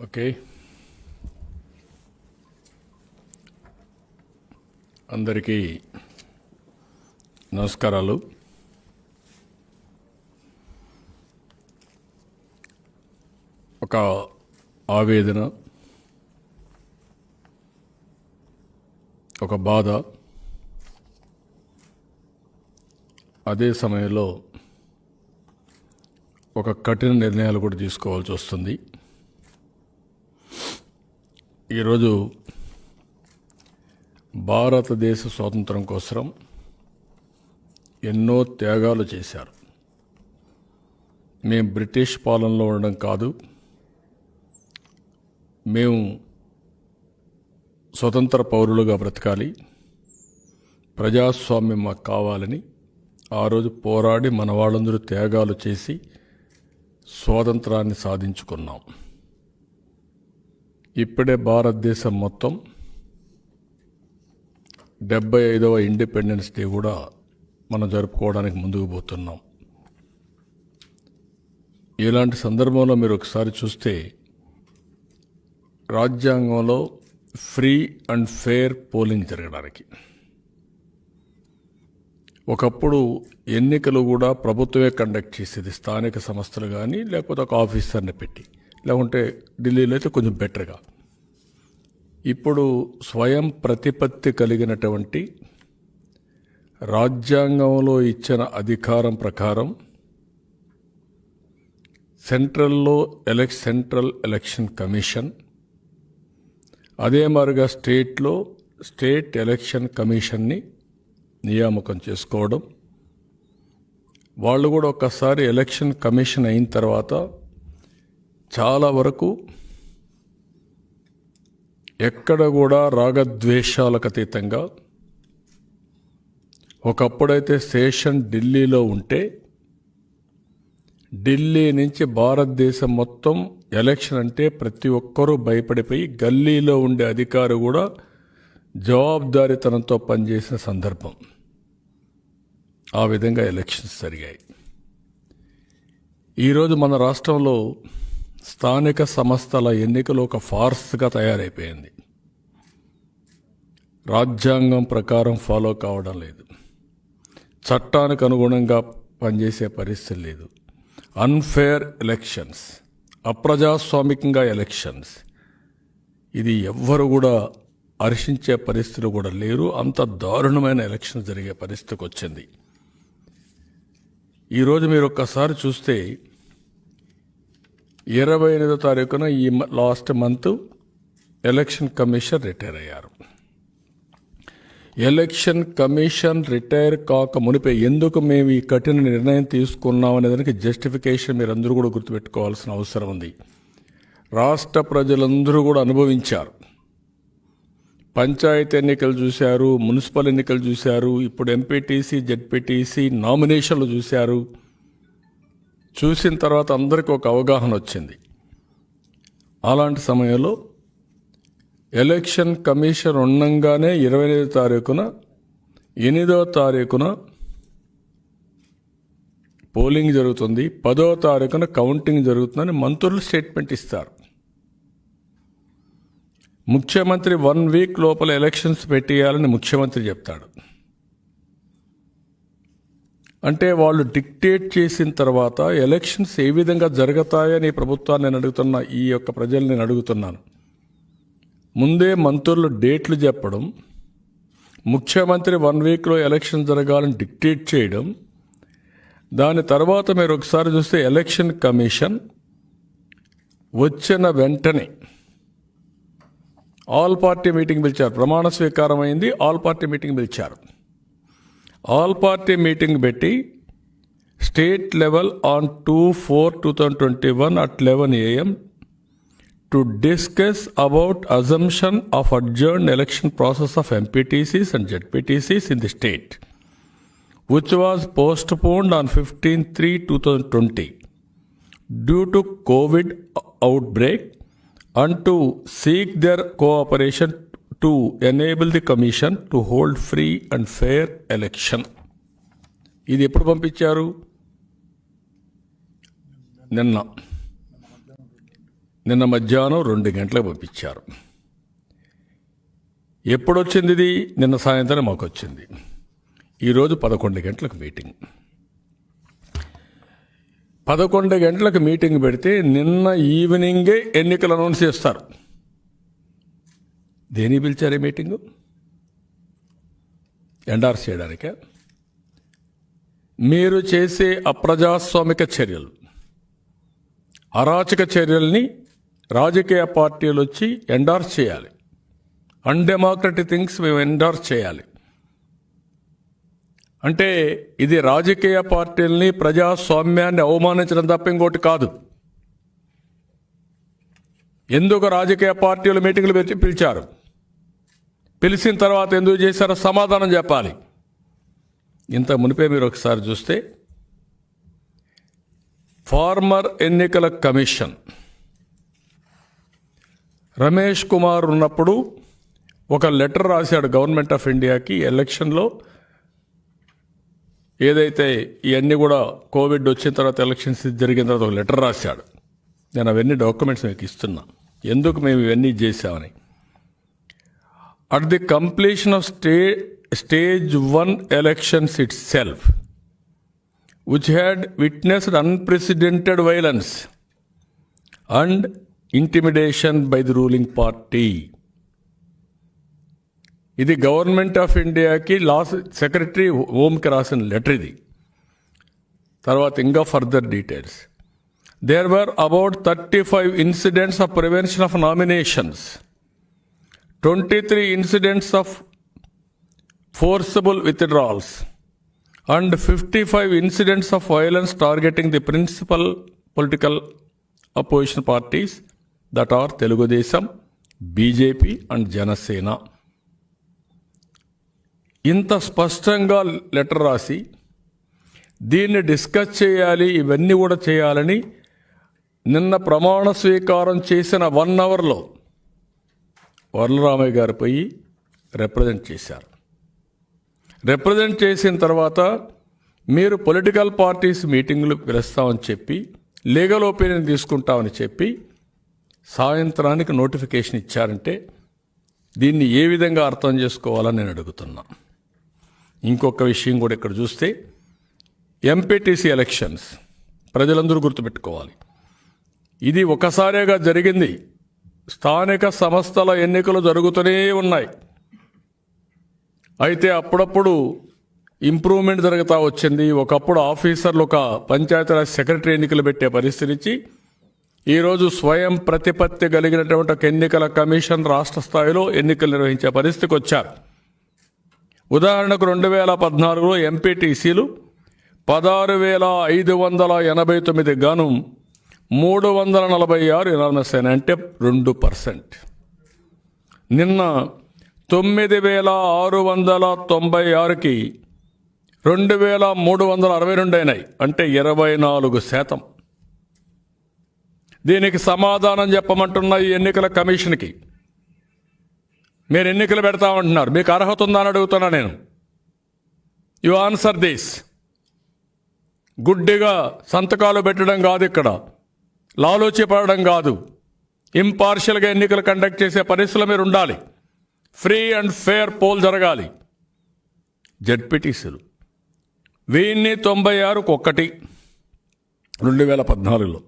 Okay, అందరికీ నమస్కారాలు. ఒక ఆవేదన, ఒక బాధ, అదే సమయంలో ఒక కఠిన నిర్ణయాలు కూడా తీసుకోవాల్సి వస్తుంది. ఈరోజు భారతదేశ స్వాతంత్రం కోసం ఎన్నో త్యాగాలు చేశారు. మేము బ్రిటిష్ పాలనలో ఉండడం కాదు, మేము స్వతంత్ర పౌరులుగా బ్రతకాలి, ప్రజాస్వామ్యం మాకు కావాలని ఆ రోజు పోరాడి మన వాళ్ళందరూ త్యాగాలు చేసి స్వాతంత్రాన్ని సాధించుకున్నాం. ఇప్పుడే భారతదేశం మొత్తం 75వ ఇండిపెండెన్స్ డే కూడా మనం జరుపుకోవడానికి ముందుకు పోతున్నాం. ఇలాంటి సందర్భంలో మీరు ఒకసారి చూస్తే రాజ్యాంగంలో ఫ్రీ అండ్ ఫెయిర్ పోలింగ్ జరగడానికి, ఒకప్పుడు ఎన్నికలు కూడా ప్రభుత్వమే కండక్ట్ చేసేది, స్థానిక సంస్థలు కానీ లేకపోతే ఒక ఆఫీసర్ని పెట్టి, లేకుంటే ఢిల్లీలో అయితే కొంచెం బెటర్గా. ఇప్పుడు స్వయం ప్రతిపత్తి కలిగినటువంటి రాజ్యాంగంలో ఇచ్చిన అధికారం ప్రకారం సెంట్రల్ ఎలక్షన్ కమిషన్, అదే మాదిరిగా స్టేట్ ఎలక్షన్ కమిషన్ని నియామకం చేసుకోవడం. వాళ్ళు కూడా ఒక్కసారి ఎలక్షన్ కమిషన్ అయిన తర్వాత చాలా వరకు ఎక్కడ కూడా రాగద్వేషాలకు అతీతంగా, ఒకప్పుడైతే స్టేషన్ ఢిల్లీలో ఉంటే ఢిల్లీ నుంచి భారతదేశం మొత్తం ఎలక్షన్ అంటే ప్రతి ఒక్కరూ భయపడిపోయి గల్లీలో ఉండే అధికారి కూడా జవాబుదారీతనంతో పనిచేసిన సందర్భం. ఆ విధంగా ఎలక్షన్స్ జరిగాయి. ఈరోజు మన రాష్ట్రంలో స్థానిక సంస్థల ఎన్నికలు ఒక ఫార్స్గా తయారైపోయింది. రాజ్యాంగం ప్రకారం ఫాలో కావడం లేదు, చట్టానికి అనుగుణంగా పనిచేసే పరిస్థితి లేదు. అన్ఫేర్ ఎలక్షన్స్, అప్రజాస్వామికంగా ఎలక్షన్స్, ఇది ఎవ్వరు కూడా హర్షించే పరిస్థితులు కూడా లేరు. అంత దారుణమైన ఎలక్షన్ జరిగే పరిస్థితికి వచ్చింది. ఈరోజు మీరు ఒక్కసారి చూస్తే 28వ తారీఖున ఈ last month election commission retire అయ్యారు. ఎలక్షన్ కమిషన్ రిటైర్ కాక మునిపే ఎందుకు మేము ఈ కఠిన నిర్ణయం తీసుకున్నాం అనే దానికి జస్టిఫికేషన్ మీరు అందరూ కూడా గుర్తుపెట్టుకోవాల్సిన అవసరం ఉంది. రాష్ట్ర ప్రజలందరూ కూడా అనుభవించారు. పంచాయతీ ఎన్నికలు చూశారు, మున్సిపల్ ఎన్నికలు చూశారు, ఇప్పుడు ఎంపీటీసీ జెడ్పీటీసీ నామినేషన్లు చూశారు. చూసిన తర్వాత అందరికీ ఒక అవగాహన వచ్చింది. అలాంటి సమయంలో ఎలక్షన్ కమిషన్ ఉండగానే 28వ తారీఖున 8వ తారీఖున పోలింగ్ జరుగుతుంది, 10వ తారీఖున కౌంటింగ్ జరుగుతుందని మంత్రులు స్టేట్మెంట్ ఇస్తారు. ముఖ్యమంత్రి 1 వీక్ లోపల ఎలక్షన్స్ పెట్టేయాలని ముఖ్యమంత్రి చెప్తాడు. అంటే వాళ్ళు డిక్టేట్ చేసిన తర్వాత ఎలక్షన్స్ ఏ విధంగా జరుగుతాయని ప్రభుత్వాన్ని నేను అడుగుతున్నా, ఈ యొక్క ప్రజలు నేను అడుగుతున్నాను. ముందే మంత్రులు డేట్లు చెప్పడం, ముఖ్యమంత్రి 1 వీక్లో ఎలక్షన్ జరగాలని డిక్టేట్ చేయడం, దాని తర్వాత మీరు ఒకసారి చూస్తే ఎలక్షన్ కమిషన్ వచ్చిన వెంటనే ఆల్ పార్టీ మీటింగ్ పిలిచారు. ప్రమాణ స్వీకారం అయింది, ఆల్ పార్టీ మీటింగ్ పిలిచారు. ఆల్ పార్టీ మీటింగ్ పెట్టి state level on 2/4/2021 at 11 AM to discuss about assumption of adjourned election process of MPTCs and ZPTCs in the state, which was postponed on 15/3/2020 due to COVID outbreak, and to seek their cooperation to enable the commission to hold free and fair election. ఇది ఎప్పుడు పంపించారు? నిన్న మధ్యాహ్నం 2 గంటలకు పంపించారు. ఎప్పుడొచ్చింది ఇది? నిన్న సాయంత్రం మాకు వచ్చింది. ఈరోజు 11 గంటలకు మీటింగ్. 11 గంటలకు మీటింగ్ పెడితే నిన్న ఈవినింగే ఎన్నికలు అనౌన్స్ చేస్తారు. దేనికి పిలిచారే మీటింగు? ఎండార్స్ చేయడానికే. మీరు చేసే అప్రజాస్వామిక చర్యలు, అరాచక చర్యల్ని రాజకీయ పార్టీలు వచ్చి ఎండార్స్ చేయాలి. అన్డెమోక్రటిక్ థింగ్స్ మేము ఎండార్స్ చేయాలి. అంటే ఇది రాజకీయ పార్టీల్ని, ప్రజాస్వామ్యాన్ని అవమానించడం తప్ప ఇంకోటి కాదు. ఎందుకు రాజకీయ పార్టీలు మీటింగ్లు పిలిచారు? పిలిచిన తర్వాత ఎందుకు చేశారో సమాధానం చెప్పాలి. ఇంత మునిపే మీరు ఒకసారి చూస్తే ఫార్మర్ ఎన్నికల కమిషన్ రమేష్ కుమార్ ఉన్నప్పుడు ఒక లెటర్ రాశాడు గవర్నమెంట్ ఆఫ్ ఇండియాకి. ఎలక్షన్లో ఏదైతే ఇవన్నీ కూడా కోవిడ్ వచ్చిన తర్వాత ఎలక్షన్స్ జరిగిన తర్వాత ఒక లెటర్ రాశాడు. నేను అవన్నీ డాక్యుమెంట్స్ మీకు ఇస్తున్నా, ఎందుకు మేము ఇవన్నీ చేశామని. At the completion of stage 1 elections itself, which had witnessed unprecedented violence and intimidation by the ruling party. ఇది గవర్నమెంట్ ఆఫ్ ఇండియాకి సెక్రటరీ హోమ్కి రాసిన లెటర్ ఇది. తర్వాత ఇంకా further details. There were about 35 incidents of prevention of nominations, 23 incidents of forcible withdrawals, and 55 incidents of violence targeting the principal political opposition parties that are Telugu Desam, BJP and Janasena. ఇంత స్పష్టంగా letter రాసి దీన్ని discuss చేయాలి, ఇవన్నీ కూడా చేయాలని నిన్న ప్రమాణ స్వీకారం చేసిన 1 అవర్లో వరలరామయ్య గారు పోయి రిప్రజెంట్ చేశారు. రిప్రజెంట్ చేసిన తర్వాత మీరు పొలిటికల్ పార్టీస్ మీటింగులు పిలుస్తామని చెప్పి, లీగల్ ఒపీనియన్ తీసుకుంటామని చెప్పి సాయంత్రానికి నోటిఫికేషన్ ఇచ్చారంటే దీన్ని ఏ విధంగా అర్థం చేసుకోవాలని నేను అడుగుతున్నా. ఇంకొక విషయం కూడా ఇక్కడ చూస్తే ఎంపీటీసీ ఎలక్షన్స్ ప్రజలందరూ గుర్తుపెట్టుకోవాలి. ఇది ఒకసారిగా జరిగింది. స్థానిక సంస్థల ఎన్నికలు జరుగుతూనే ఉన్నాయి. అయితే అప్పుడప్పుడు ఇంప్రూవ్మెంట్ జరుగుతూ వచ్చింది. ఒకప్పుడు ఆఫీసర్లు ఒక పంచాయతీరాజ్ సెక్రటరీ ఎన్నికలు పెట్టే పరిస్థితి నుంచి ఈరోజు స్వయం ప్రతిపత్తి కలిగినటువంటి ఒక ఎన్నికల కమిషన్ రాష్ట్ర స్థాయిలో ఎన్నికలు నిర్వహించే పరిస్థితికి వచ్చారు. ఉదాహరణకు 2014లో ఎంపీటీసీలు 16,589 గాను 346 యునానిమస్ అయినాయి, అంటే 2%. నిన్న 9,696కి 2,362 అయినాయి, అంటే 24%. దీనికి సమాధానం చెప్పమంటున్న ఈ ఎన్నికల కమిషన్కి, మీరు ఎన్నికలు పెడతామంటున్నారు, మీకు అర్హత ఉందా అని అడుగుతున్నా నేను. You answer this. గుడ్డిగా సంతకాలు పెట్టడం కాదు, ఇక్కడ లాలోచి పడడం కాదు. ఇంపార్షియల్గా ఎన్నికలు కండక్ట్ చేసే పరిస్థితులు మీరు ఉండాలి. ఫ్రీ అండ్ ఫెయిర్ పోల్ జరగాలి. జడ్పీటీసీలు 1096 2014లో,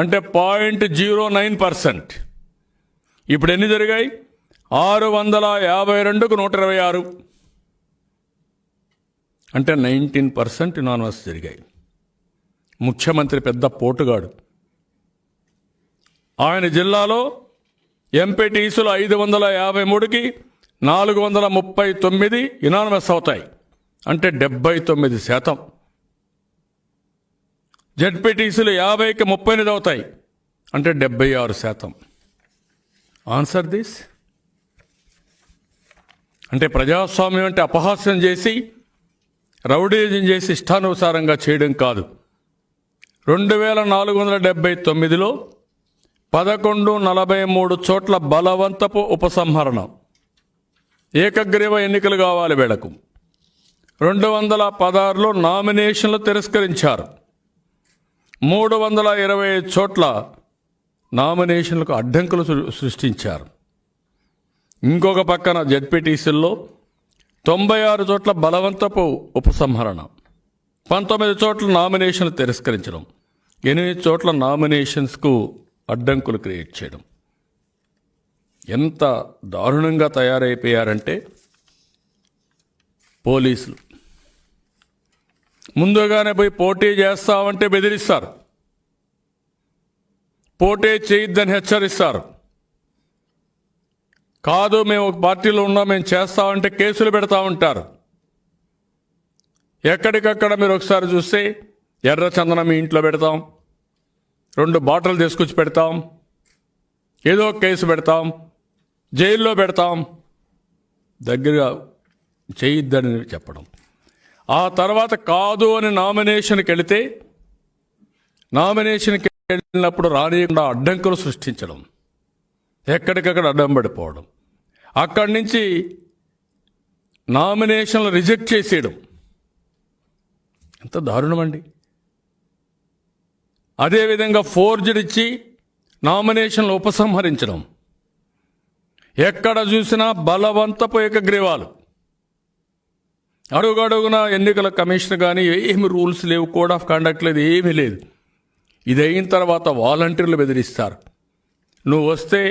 అంటే 0.09%. ఇప్పుడు ఎన్ని జరిగాయి? 652కు 126, అంటే 19% యునానిమస్ జరిగాయి. ముఖ్యమంత్రి పెద్ద పోటుగాడు. ఆయన జిల్లాలో ఎంపీటీసీలు 553కి 439 యునానిమస్ అవుతాయి, అంటే 79%. జడ్పీటీసీలు 50కి 38 అవుతాయి, అంటే 76%. Answer this. అంటే ప్రజాస్వామ్యం అంటే అపహాస్యం చేసి, రౌడీజం చేసి ఇష్టానుసారంగా చేయడం కాదు. 2479లో 1143 చోట్ల బలవంతపు ఉపసంహరణ, ఏకగ్రీవ ఎన్నికలు కావాలి వీళ్లకు. 216లో నామినేషన్లు తిరస్కరించారు. 325 చోట్ల నామినేషన్లకు అడ్డంకులు సృష్టించారు. ఇంకొక పక్కన జెడ్పీటీసీల్లో 96 చోట్ల బలవంతపు ఉపసంహరణ, 19 చోట్ల నామినేషన్లు తిరస్కరించడం, 8 చోట్ల నామినేషన్స్కు అడ్డంకులు క్రియేట్ చేయడం. ఎంత దారుణంగా తయారైపోయారంటే పోలీసులు ముందుగానే పోయి పోటీ చేస్తామంటే బెదిరిస్తారు, పోటీ చేయొద్దని హెచ్చరిస్తారు. కాదు మేము ఒక పార్టీలో ఉన్నాం మేము చేస్తామంటే కేసులు పెడతా ఉంటారు. ఎక్కడికక్కడ మీరు ఒకసారి చూస్తే ఎర్ర చందనం మీ ఇంట్లో పెడతాం, 2 బాటిల్ తీసుకొచ్చి పెడతాం, ఏదో ఒక కేసు పెడతాం, జైల్లో పెడతాం, దగ్గరగా చేయొద్దని చెప్పడం. ఆ తర్వాత కాదు అని నామినేషన్కి వెళితే నామినేషన్కి వెళ్ళినప్పుడు రానియకుండా అడ్డంకులు సృష్టించడం, ఎక్కడికక్కడ అడ్డం పడిపోవడం, అక్కడి నుంచి నామినేషన్లు రిజెక్ట్ చేసేయడం. ఎంత దారుణమండి. అదేవిధంగా ఫోర్జరీ ఇచ్చి నామినేషన్లు ఉపసంహరించడం, ఎక్కడ చూసినా బలవంతపు ఏకగ్రీవాలు. అడుగడుగున ఎన్నికల కమిషన్ కానీ ఏమి రూల్స్ లేవు, కోడ్ ఆఫ్ కండక్ట్ లేదు, ఏమీ లేదు. ఇది అయిన తర్వాత వాలంటీర్లు బెదిరిస్తారు. నువ్వు వస్తే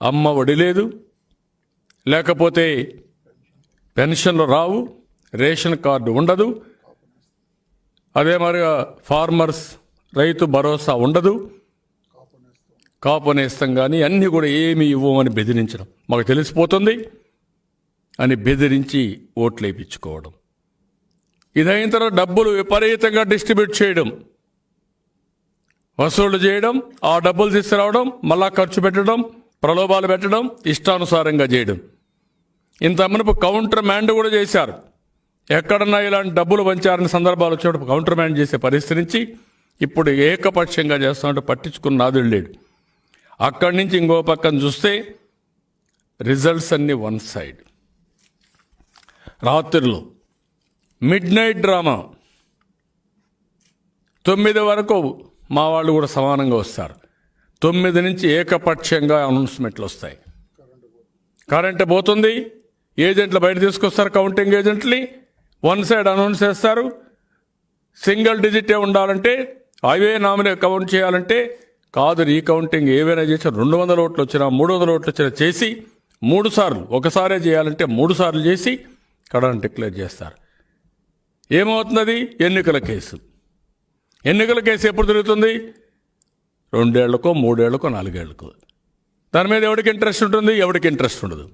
అమ్మ ఒడి లేదు, లేకపోతే పెన్షన్లు రావు, రేషన్ కార్డు ఉండదు, అదే మరిగా ఫార్మర్స్ రైతు భరోసా ఉండదు, కాపు నేస్తం కానీ అన్నీ కూడా ఏమి ఇవ్వమని బెదిరించడం. మాకు తెలిసిపోతుంది అని బెదిరించి ఓట్లు వేయించుకోవడం. ఇదైన తర్వాత డబ్బులు విపరీతంగా డిస్ట్రిబ్యూట్ చేయడం, వసూళ్లు చేయడం, ఆ డబ్బులు తీసుకురావడం, మళ్ళా ఖర్చు పెట్టడం, ప్రలోభాలు పెట్టడం, ఇష్టానుసారంగా చేయడం. ఇంత మునుపు కౌంటర్ మ్యాండ్ కూడా చేశారు. ఎక్కడన్నా ఇలాంటి డబ్బులు పంచారని సందర్భాలు వచ్చినప్పుడు కౌంటర్ మ్యాండ్ చేసే పరిస్థితి నుంచి ఇప్పుడు ఏకపక్షంగా చేస్తామంటే పట్టించుకున్న నాదుడు లేడు. అక్కడి నుంచి ఇంకో పక్కన చూస్తే రిజల్ట్స్ అన్నీ వన్ సైడ్. రాత్రిలో మిడ్ నైట్ డ్రామా, 9 వరకు మా వాళ్ళు కూడా సమానంగా వస్తారు. 9 నుంచి ఏకపక్షంగా అనౌన్స్మెంట్లు వస్తాయి. కరెంటు పోతుంది, ఏజెంట్లు బయట తీసుకొస్తారు, కౌంటింగ్ ఏజెంట్ని వన్ సైడ్ అనౌన్స్ చేస్తారు. సింగిల్ డిజిటే ఉండాలంటే అవే నామినే కౌంట్ చేయాలంటే కాదు, రీకౌంటింగ్ ఏవైనా చేసి 200 ఓట్లు వచ్చినా 300 ఓట్లు వచ్చినా చేసి 3 సార్లు, ఒకసారే చేయాలంటే 3 సార్లు చేసి కడని డిక్లేర్ చేస్తారు. ఏమవుతున్నది? ఎన్నికల కేసు. ఎన్నికల కేసు ఎప్పుడు తిరుగుతుంది? 2 ఏళ్లకో 3 ఏళ్లకో 4 ఏళ్లకో. దాని మీద ఎవరికి ఇంట్రెస్ట్ ఉంటుంది? ఎవరికి ఇంట్రెస్ట్ ఉండదు.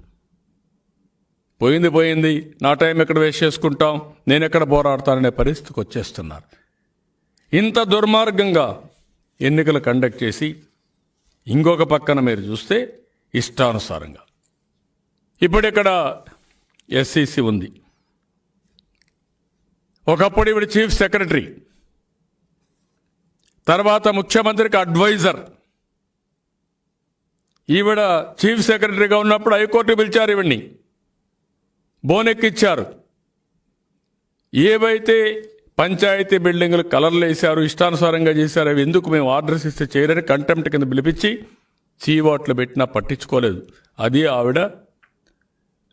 పోయింది, నా టైం ఎక్కడ వేస్ట్ చేసుకుంటాం, నేను ఎక్కడ పోరాడతాననే పరిస్థితికి వచ్చేస్తున్నారు. ఇంత దుర్మార్గంగా ఎన్నికలు కండక్ట్ చేసి ఇంకొక పక్కన మీరు చూస్తే ఇష్టానుసారంగా ఇప్పుడు ఇక్కడ ఎస్సీసీ ఉంది. ఒకప్పుడు ఈవిడ చీఫ్ సెక్రటరీ, తర్వాత ముఖ్యమంత్రికి అడ్వైజర్. ఈవిడ చీఫ్ సెక్రటరీగా ఉన్నప్పుడు హైకోర్టు పిలిచారు, ఈవిడ్ని బోనెక్కిచ్చారు. ఏవైతే పంచాయతీ బిల్డింగులు కలర్లు వేశారు, ఇష్టానుసారంగా చేశారు, అవి ఎందుకు మేము ఆర్డర్స్ ఇస్తే చేయరని కంటెంప్ట్ కింద పిలిపించి చీవాట్లు పెట్టినా పట్టించుకోలేదు. అది ఆవిడ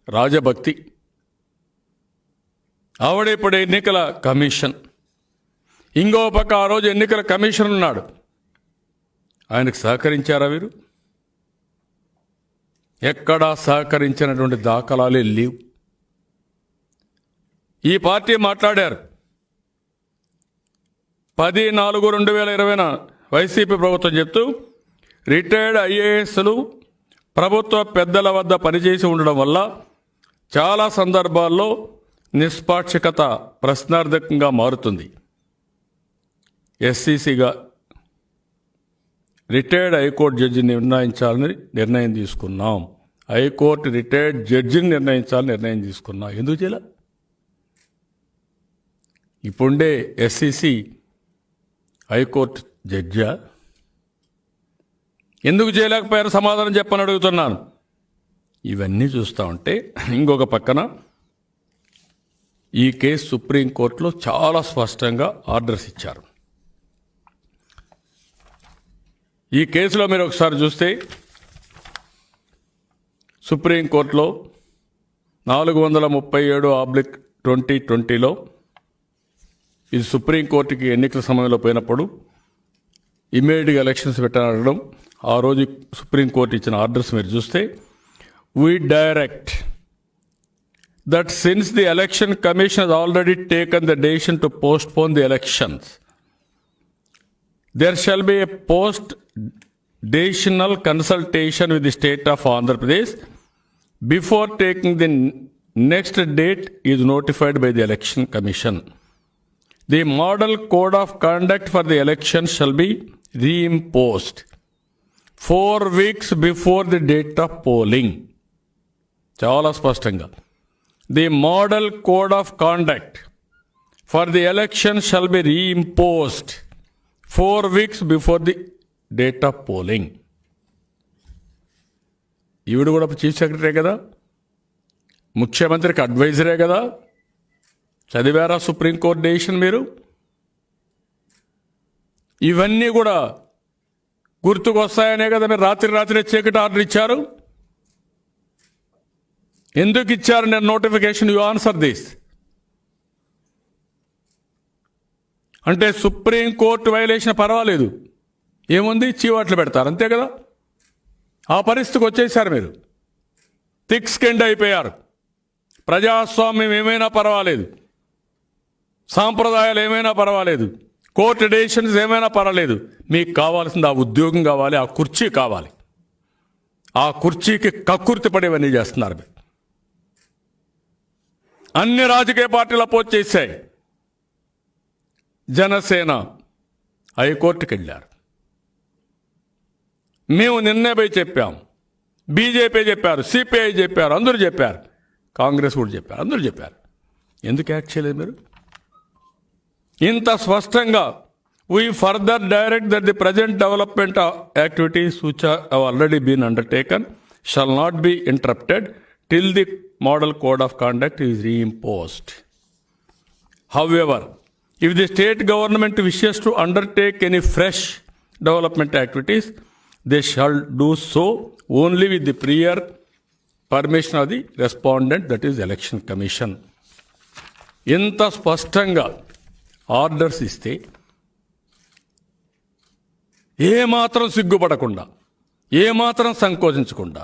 రాజభక్తి. ఆవిడ ఇప్పుడు ఎన్నికల కమిషన్. ఇంకో పక్క ఆ రోజు ఎన్నికల కమిషన్ ఉన్నాడు, ఆయనకు సహకరించారా వీరు? ఎక్కడా సహకరించినటువంటి దాఖలాలే లేవు. ఈ పార్టీ మాట్లాడారు 10/4/2020 వైసీపీ ప్రభుత్వం చెప్తూ రిటైర్డ్ ఐఏఎస్లు ప్రభుత్వ పెద్దల వద్ద పనిచేసి ఉండడం వల్ల చాలా సందర్భాల్లో నిష్పాక్షికత ప్రశ్నార్థకంగా మారుతుంది. ఎస్సీసీగా రిటైర్డ్ హైకోర్టు జడ్జిని నిర్ణయించాలని నిర్ణయం తీసుకున్నాం. హైకోర్టు రిటైర్డ్ జడ్జిని నిర్ణయించాలని నిర్ణయం తీసుకున్నాం. ఎందుకు చేయాల? ఇప్పుడే ఎస్సీసీ హైకోర్టు జడ్జా? ఎందుకు చేయలేకపోయారు? సమాధానం చెప్పని అడుగుతున్నాను. ఇవన్నీ చూస్తూ ఉంటే ఇంకొక పక్కన ఈ కేసు సుప్రీంకోర్టులో చాలా స్పష్టంగా ఆర్డర్స్ ఇచ్చారు. ఈ కేసులో మీరు ఒకసారి చూస్తే సుప్రీంకోర్టులో 437/2020లో ఇది సుప్రీంకోర్టుకి ఎన్నికల సమయంలో పోయినప్పుడు ఇమ్మీడియట్గా ఎలక్షన్స్ పెట్టాలనడం, ఆ రోజు సుప్రీంకోర్టు ఇచ్చిన ఆర్డర్స్ మీరు చూస్తే, we direct that since the election commission has already taken the decision to postpone the elections, there shall be a post-decisional consultation with the state of Andhra Pradesh before taking the next date is notified by the election commission. The model code of conduct for the election shall be reimposed 4 weeks before the date of polling. చాలా స్పష్టంగా, the model code of conduct for the election shall be reimposed 4 weeks before the date of polling. ఈవిడ కూడా chief secretary కదా, ముఖ్యమంత్రికి అడ్వైజరే కదా. చదివారా supreme court decision మీరు? ఇవన్నీ కూడా గుర్తుకొస్తాయనే కదా మీరు రాత్రి చీకటి ఆర్డర్ ఇచ్చారు. ఎందుకు ఇచ్చారు నేను నోటిఫికేషన్? You answer this. అంటే సుప్రీంకోర్టు వైలేషన్ పర్వాలేదు, ఏముంది, చీవాట్లు పెడతారు, అంతే కదా. ఆ పరిస్థితికి వచ్చేసారు మీరు. థిక్ స్కిన్డ్ అయిపోయారు. ప్రజాస్వామ్యం ఏమైనా పర్వాలేదు, సాంప్రదాయాలు ఏమైనా పర్వాలేదు, కోర్టు డెసిషన్స్ ఏమైనా పర్వాలేదు, మీకు కావాల్సింది ఆ ఉద్యోగం కావాలి, ఆ కుర్చీ కావాలి. ఆ కుర్చీకి కక్కుర్తి పడేవన్నీ చేస్తున్నారు మీరు. అన్ని రాజకీయ పార్టీలు అపోజ్ చేశాయి. జనసేన హైకోర్టుకి వెళ్ళారు. మేము నిన్నే పోయి చెప్పాం, బీజేపీ చెప్పారు, సిపిఐ చెప్పారు, అందరూ చెప్పారు, కాంగ్రెస్ కూడా చెప్పారు, అందరూ చెప్పారు. ఎందుకు యాక్ట్ చేయలేదు మీరు? ఇంత స్పష్టంగా we further direct that the present development activities which have already been undertaken shall not be interrupted till the model code of conduct is reimposed. However, if the state government wishes to undertake any fresh development activities, they shall do so only with the prior permission of the respondent, that is election commission. ఇంత స్పష్టంగా orders ఇస్తే ఏమాత్రం సిగ్గుపడకుండా, ఏమాత్రం సంకోచించకుండా,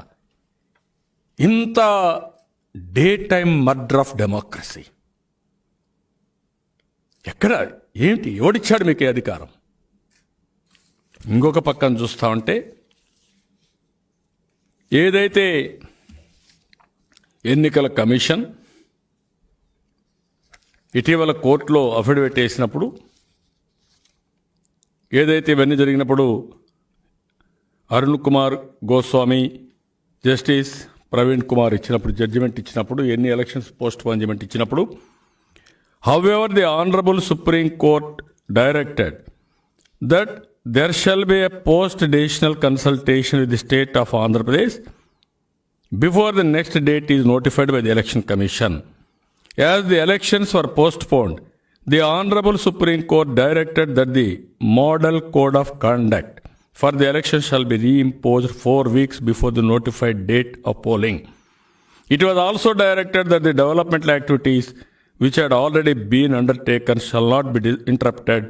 ఇంత day time murder of democracy ఎక్కడ, ఏంటి, ఎవడిచ్చాడు మీకు ఈ అధికారం? ఇంకొక పక్కన చూస్తా ఉంటే ఏదైతే ఎన్నికల కమిషన్ ఇటీవల కోర్టులో అఫిడవిట్ వేసినప్పుడు, ఏదైతే ఇవన్నీ జరిగినప్పుడు అరుణ్ కుమార్ గోస్వామి, జస్టిస్ ప్రవీణ్ కుమార్ ఇచ్చినప్పుడు, జడ్జిమెంట్ ఇచ్చినప్పుడు, ఎన్ని ఎలక్షన్స్ పోస్ట్ పోన్మెంట్ ఇచ్చినప్పుడు, however the honorable Supreme Court directed that there shall be a post-decisional consultation with the state of Andhra Pradesh before the next date is notified by the election commission. As the elections were postponed, the honorable Supreme Court directed that the model code of conduct for the election shall be reimposed 4 weeks before the notified date of polling. It was also directed that the developmental activities which had already been undertaken shall not be interrupted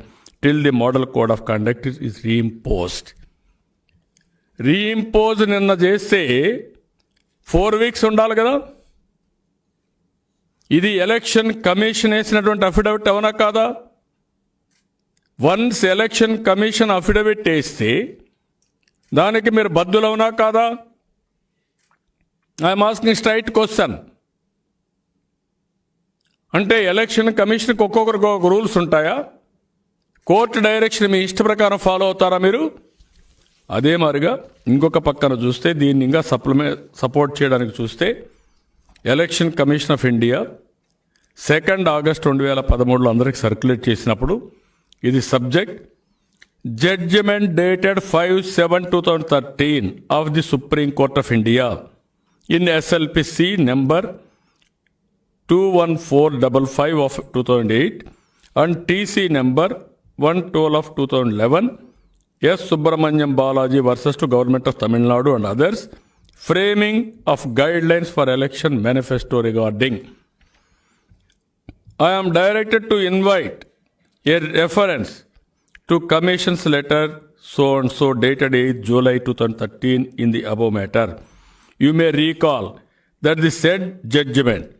till the model code of conduct is reimposed. Reimpose నిన్న చేస్తే 4 weeks ఉండాలి కదా. ఇది election commission వేసినటువంటి affidavit అవునా కాదా? Once election commission affidavit వేస్తే దానికి మీరు బద్దులవునా కాదా? I'm asking straight question. అంటే ఎలక్షన్ కమిషన్కి ఒక్కొక్కరికి ఒక్కొక్క రూల్స్ ఉంటాయా? కోర్టు డైరెక్షన్ మీ ఇష్ట ప్రకారం ఫాలో అవుతారా మీరు? అదే మాదిరిగా ఇంకొక పక్కన చూస్తే, దీన్ని ఇంకా సపోర్ట్ చేయడానికి చూస్తే, Election Commission of India 2 August 2013లో అందరికి సర్క్యులేట్ చేసినప్పుడు, ఇది subject judgment dated 5/7/2013 of the Supreme Court of India in SLPC number 21455 of 2008 and TC number 112 of 2011 S. Subramaniam Balaji versus to Government of Tamil Nadu and others, framing of guidelines for election manifesto regarding. I am directed to invite a reference to Commission's letter so and so dated 8 July 2013 in the above matter. You may recall that the said judgment,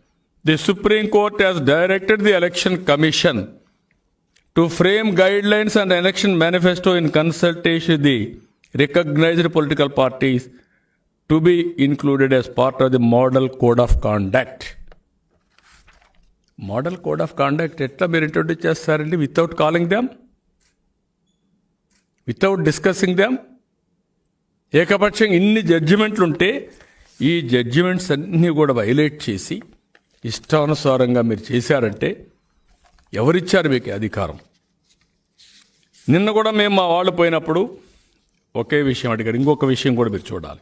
the Supreme Court has directed the Election Commission to frame guidelines and election manifesto in consultation with the recognized political parties to be included as part of the Model Code of Conduct. Model Code of Conduct ఎట్లా మీరు introduce చేస్తారండి without calling them, without discussing them? ఏకపక్షంగా ఇన్ని జడ్జిమెంట్లు ఉంటే ఈ judgements అన్నీ కూడా violate చేసి ఇష్టానుసారంగా మీరు చేశారంటే ఎవరిచ్చారు మీకు అధికారం? నిన్న కూడా మేము మా వాళ్ళు పోయినప్పుడు ఒకే విషయం అడిగారు. ఇంకొక విషయం కూడా మీరు చూడాలి.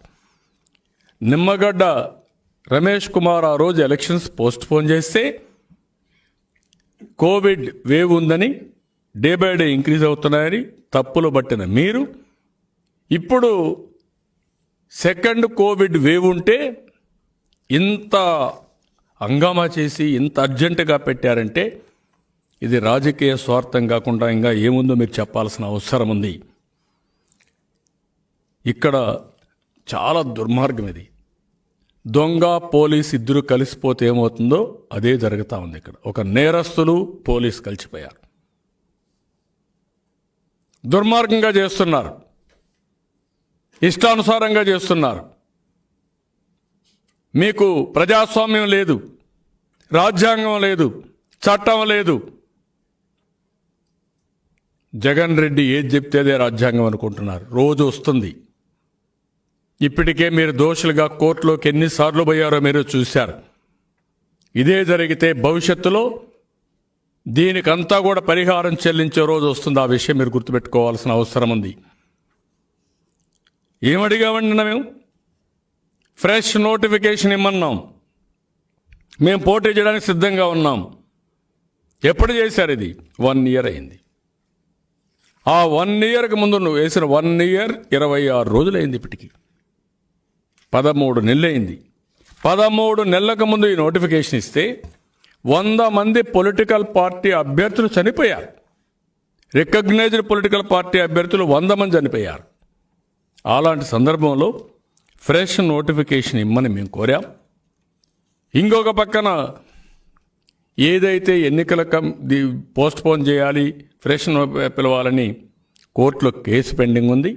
నిమ్మగడ్డ రమేష్ కుమార్ ఆ రోజు ఎలక్షన్స్ పోస్ట్పోన్ చేస్తే కోవిడ్ వేవ్ ఉందని, డే బై డే ఇంక్రీజ్ అవుతున్నాయని తప్పులు పట్టిన మీరు ఇప్పుడు సెకండ్ కోవిడ్ వేవ్ ఉంటే ఇంత హంగామా చేసి ఇంత అర్జెంటుగా పెట్టారంటే ఇది రాజకీయ స్వార్థం కాకుండా ఇంకా ఏముందో మీరు చెప్పాల్సిన అవసరం ఉంది. ఇక్కడ చాలా దుర్మార్గం ఇది. దొంగ పోలీస్ ఇద్దరు కలిసిపోతే ఏమవుతుందో అదే జరుగుతూ ఉంది. ఇక్కడ ఒక నేరస్తులు పోలీస్ కలిసిపోయారు. దుర్మార్గంగా చేస్తున్నారు, ఇష్టానుసారంగా చేస్తున్నారు. మీకు ప్రజాస్వామ్యం లేదు, రాజ్యాంగం లేదు, చట్టం లేదు. జగన్ రెడ్డి ఏది చెప్తే అదే రాజ్యాంగం అనుకుంటున్నారు. రోజు వస్తుంది. ఇప్పటికే మీరు దోషులుగా కోర్టులోకి ఎన్నిసార్లు పోయారో మీరు చూశారు. ఇదే జరిగితే భవిష్యత్తులో దీనికంతా కూడా పరిహారం చెల్లించే రోజు వస్తుంది. ఆ విషయం మీరు గుర్తుపెట్టుకోవాల్సిన అవసరం ఉంది. ఏమడిగామండి మేము? ఫ్రెష్ నోటిఫికేషన్ ఇమ్మన్నాం. మేము పోటీ చేయడానికి సిద్ధంగా ఉన్నాం. ఎప్పుడు చేశారు ఇది? 1 ఇయర్ అయింది. ఆ 1 ఇయర్కి ముందు నువ్వు వేసిన 1 ఇయర్ 26 రోజులు అయింది. ఇప్పటికి 13 నెలలు అయింది. 13 నెలలకు ముందు ఈ నోటిఫికేషన్ ఇస్తే 100 మంది పొలిటికల్ పార్టీ అభ్యర్థులు చనిపోయారు. రికగ్నైజ్డ్ పొలిటికల్ పార్టీ అభ్యర్థులు 100 మంది చనిపోయారు. అలాంటి సందర్భంలో ఫ్రెష్ నోటిఫికేషన్ ఇమ్మని మేము కోరాం. ఇంకొక పక్కన ఏదైతే ఎన్నికల పోస్ట్పోన్ చేయాలి, ఫ్రెష్ పిలవాలని కోర్టులో కేసు పెండింగ్ ఉంది.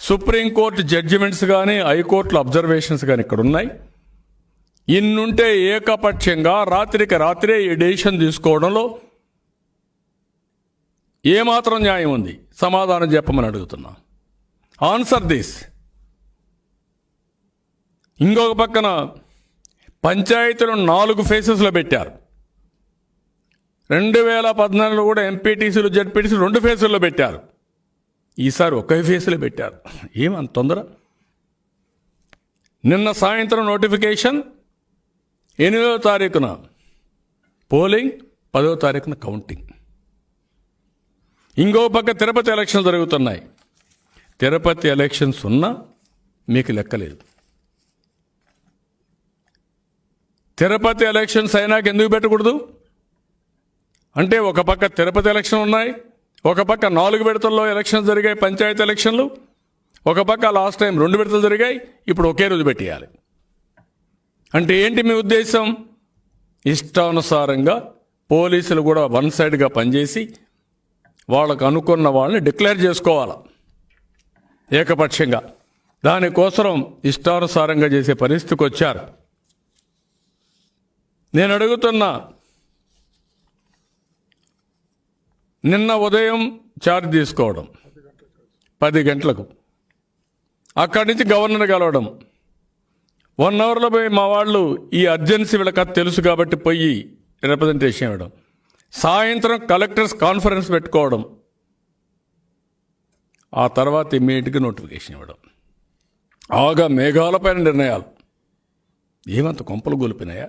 సుప్రీంకోర్టు జడ్జిమెంట్స్ కానీ హైకోర్టులో అబ్జర్వేషన్స్ కానీ ఇక్కడ ఉన్నాయి. ఇన్నుంటే ఏకపక్షంగా రాత్రికి రాత్రే ఈ డెసిషన్ తీసుకోవడంలో ఏమాత్రం న్యాయం ఉంది? సమాధానం చెప్పమని అడుగుతున్నా. Answer this. ఇంకొక పక్కన పంచాయతీలను 4 ఫేసెస్లో పెట్టారు. 2014లో కూడా ఎంపీటీసీలు జడ్పీటీసీలు 2 ఫేజుల్లో పెట్టారు. ఈసారి ఒకే ఫేజ్లో పెట్టారు. ఏమంత తొందర? నిన్న సాయంత్రం నోటిఫికేషన్, 8వ తారీఖున పోలింగ్, 10వ తారీఖున కౌంటింగ్. ఇంకో పక్క తిరుపతి ఎలక్షన్ జరుగుతున్నాయి. తిరుపతి ఎలక్షన్స్ ఉన్నా మీకు లెక్కలేదు. తిరుపతి ఎలక్షన్స్ అయినాక ఎందుకు పెట్టకూడదు అంటే, ఒక పక్క తిరుపతి ఎలక్షన్ ఉన్నాయి, ఒక పక్క 4 విడతల్లో ఎలక్షన్స్ జరిగాయి, పంచాయతీ ఎలక్షన్లు. ఒక పక్క లాస్ట్ టైం 2 విడతలు జరిగాయి, ఇప్పుడు ఒకే రోజు పెట్టేయాలి అంటే ఏంటి మీ ఉద్దేశం? ఇష్టానుసారంగా పోలీసులు కూడా వన్ సైడ్గా పనిచేసి వాళ్ళకు అనుకున్న వాళ్ళని డిక్లేర్ చేసుకోవాలి ఏకపక్షంగా. దానికోసం ఇష్టానుసారంగా చేసే పరిస్థితికి వచ్చారు. నేను అడుగుతున్నా, నిన్న ఉదయం ఛార్జ్ తీసుకోవడం 10 గంటలకు, అక్కడి నుంచి గవర్నర్ కలవడం, 1 అవర్లో పోయి మా వాళ్ళు ఈ అర్జెన్సీ వీళ్ళకి తెలుసు కాబట్టి పోయి రిప్రజెంటేషన్ ఇవ్వడం, సాయంత్రం కలెక్టర్స్ కాన్ఫరెన్స్ పెట్టుకోవడం, ఆ తర్వాత ఇమ్మీడియట్గా నోటిఫికేషన్ ఇవ్వడం. ఆగా మేఘాలపైన నిర్ణయాలు. ఏమంత కొంపలు గొలిపినాయా?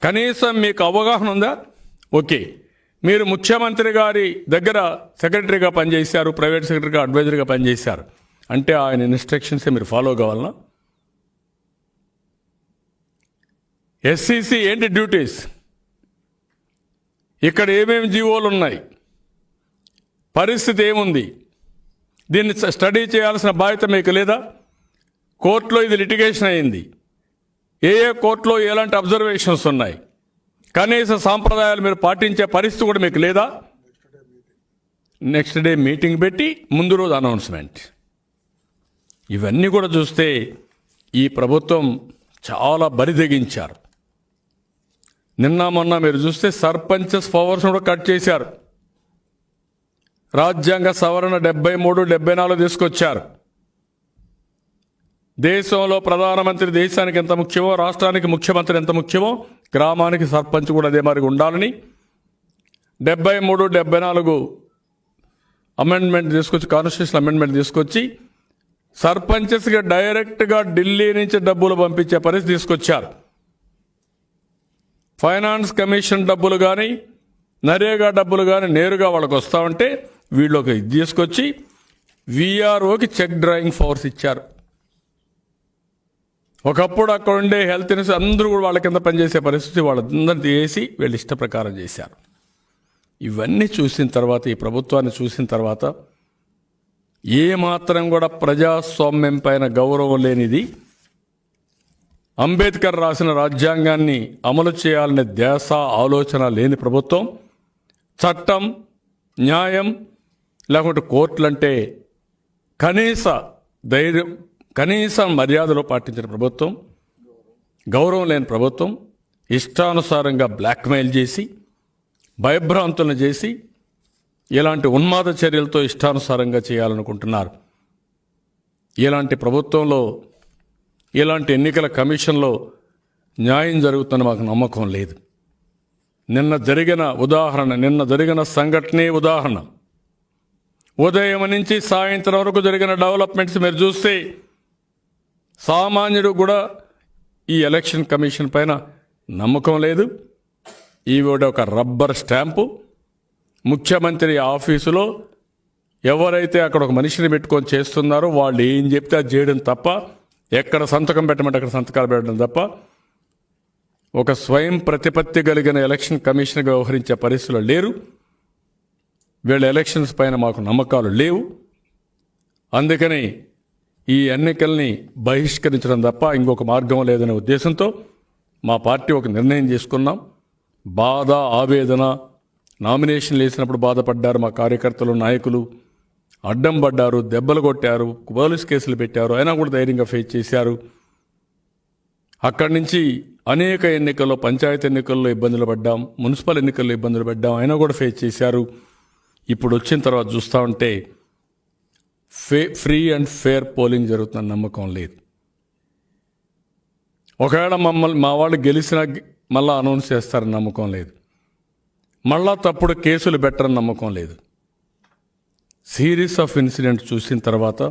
కనీసం మీకు అవగాహన ఉందా? ఓకే, మీరు ముఖ్యమంత్రి గారి దగ్గర సెక్రటరీగా పనిచేశారు, ప్రైవేట్ సెక్రటరీగా అడ్వైజర్గా పనిచేశారు అంటే ఆయన ఇన్స్ట్రక్షన్సే మీరు ఫాలో కావాలనా? ఎస్సీసీ ఏంటి డ్యూటీస్, ఇక్కడ ఏమేమి జీవోలు ఉన్నాయి, పరిస్థితి ఏముంది, దీన్ని స్టడీ చేయాల్సిన బాధ్యత మీకు లేదా? కోర్టులో ఇది లిటిగేషన్ అయింది, ఏ కోర్టులో ఎలాంటి అబ్జర్వేషన్స్ ఉన్నాయి, కనీస సాంప్రదాయాలు మీరు పాటించే పరిస్థితి కూడా మీకు లేదా? నెక్స్ట్ డే మీటింగ్ పెట్టి ముందు రోజు అనౌన్స్మెంట్. ఇవన్నీ కూడా చూస్తే ఈ ప్రభుత్వం చాలా బరిదెగించారు. నిన్న మొన్న మీరు చూస్తే సర్పంచెస్ పవర్స్ కూడా కట్ చేశారు. రాజ్యాంగ సవరణ 73, 74 తీసుకొచ్చారు. దేశంలో ప్రధానమంత్రి దేశానికి ఎంత ముఖ్యమో, రాష్ట్రానికి ముఖ్యమంత్రి ఎంత ముఖ్యమో, గ్రామానికి సర్పంచ్ కూడా అదే మరి ఉండాలని 73, 74 అమెండ్మెంట్ తీసుకొచ్చి, కాన్స్టిట్యూషన్ అమెండ్మెంట్ తీసుకొచ్చి సర్పంచెస్గా డైరెక్ట్గా ఢిల్లీ నుంచి డబ్బులు పంపించే పరిస్థితి తీసుకొచ్చారు. ఫైనాన్స్ కమిషన్ డబ్బులు కానీ, నరేగా డబ్బులు కానీ నేరుగా వాళ్ళకి వస్తూ ఉంటే వీళ్ళకి ఇది తీసుకొచ్చి వీఆర్ఓకి చెక్ డ్రాయింగ్ పవర్స్ ఇచ్చారు. ఒకప్పుడు అక్కడ ఉండే హెల్త్ ఇన్సూరెన్స్ అందరూ కూడా వాళ్ళ కింద పనిచేసే పరిస్థితి వాళ్ళందరినీ తీసి వీళ్ళు ఇష్ట ప్రకారం చేశారు. ఇవన్నీ చూసిన తర్వాత, ఈ ప్రభుత్వాన్ని చూసిన తర్వాత ఏమాత్రం కూడా ప్రజాస్వామ్యం పైన గౌరవం లేనిది, అంబేద్కర్ రాసిన రాజ్యాంగాన్ని అమలు చేయాలనే ధ్యాస ఆలోచన లేని ప్రభుత్వం, చట్టం, న్యాయం లేకుంటే కోర్టులంటే కనీస ధైర్యం, కనీస మర్యాదలో పాటించిన ప్రభుత్వం, గౌరవం లేని ప్రభుత్వం, ఇష్టానుసారంగా బ్లాక్మెయిల్ చేసి, భయభ్రాంతులను చేసి, ఇలాంటి ఉన్మాద చర్యలతో ఇష్టానుసారంగా చేయాలనుకుంటున్నారు. ఇలాంటి ప్రభుత్వంలో, ఇలాంటి ఎన్నికల కమిషన్లో న్యాయం జరుగుతున్న మాకు నమ్మకం లేదు. నిన్న జరిగిన సంఘటనే ఉదాహరణ. ఉదయం నుంచి సాయంత్రం వరకు జరిగిన డెవలప్మెంట్స్ మీరు చూస్తే సామాన్యుడు కూడా ఈ ఎలక్షన్ కమిషన్ పైన నమ్మకం లేదు. ఈవిడ ఒక రబ్బర్ స్టాంపు. ముఖ్యమంత్రి ఆఫీసులో ఎవరైతే అక్కడ ఒక మనిషిని పెట్టుకొని చేస్తున్నారో వాళ్ళు ఏం చెప్తే అది చేయడం తప్ప, ఎక్కడ సంతకం పెట్టమంటే అక్కడ సంతకాలు పెట్టడం తప్ప, ఒక స్వయం ప్రతిపత్తి కలిగిన ఎలక్షన్ కమిషన్గా వ్యవహరించే పరిస్థితులు లేరు. వీళ్ళ ఎలక్షన్స్ పైన మాకు నమ్మకాలు లేవు. అందుకని ఈ ఎన్నికల్ని బహిష్కరించడం తప్ప ఇంకొక మార్గం లేదనే ఉద్దేశంతో మా పార్టీ ఒక నిర్ణయం తీసుకున్నాం. బాధ, ఆవేదన, నామినేషన్లు వేసినప్పుడు బాధపడ్డారు మా కార్యకర్తలు, నాయకులు, అడ్డం పడ్డారు, దెబ్బలు కొట్టారు, పోలీస్ కేసులు పెట్టారు, అయినా కూడా ధైర్యంగా ఫేస్ చేశారు. అక్కడి నుంచి అనేక ఎన్నికల్లో, పంచాయతీ ఎన్నికల్లో ఇబ్బందులు పడ్డాం, మున్సిపల్ ఎన్నికల్లో ఇబ్బందులు పడ్డాం, అయినా కూడా ఫేస్ చేశారు. ఇప్పుడు వచ్చిన తర్వాత చూస్తూ ఉంటే ఫ్రీ అండ్ ఫేర్ పోలింగ్ జరుగుతున్న నమ్మకం లేదు. ఒకవేళ మా వాళ్ళు గెలిచినా మళ్ళా అనౌన్స్ చేస్తారని నమ్మకం లేదు. మళ్ళా తప్పుడు కేసులు పెట్టరని నమ్మకం లేదు. సిరీస్ ఆఫ్ ఇన్సిడెంట్స్ చూసిన తర్వాత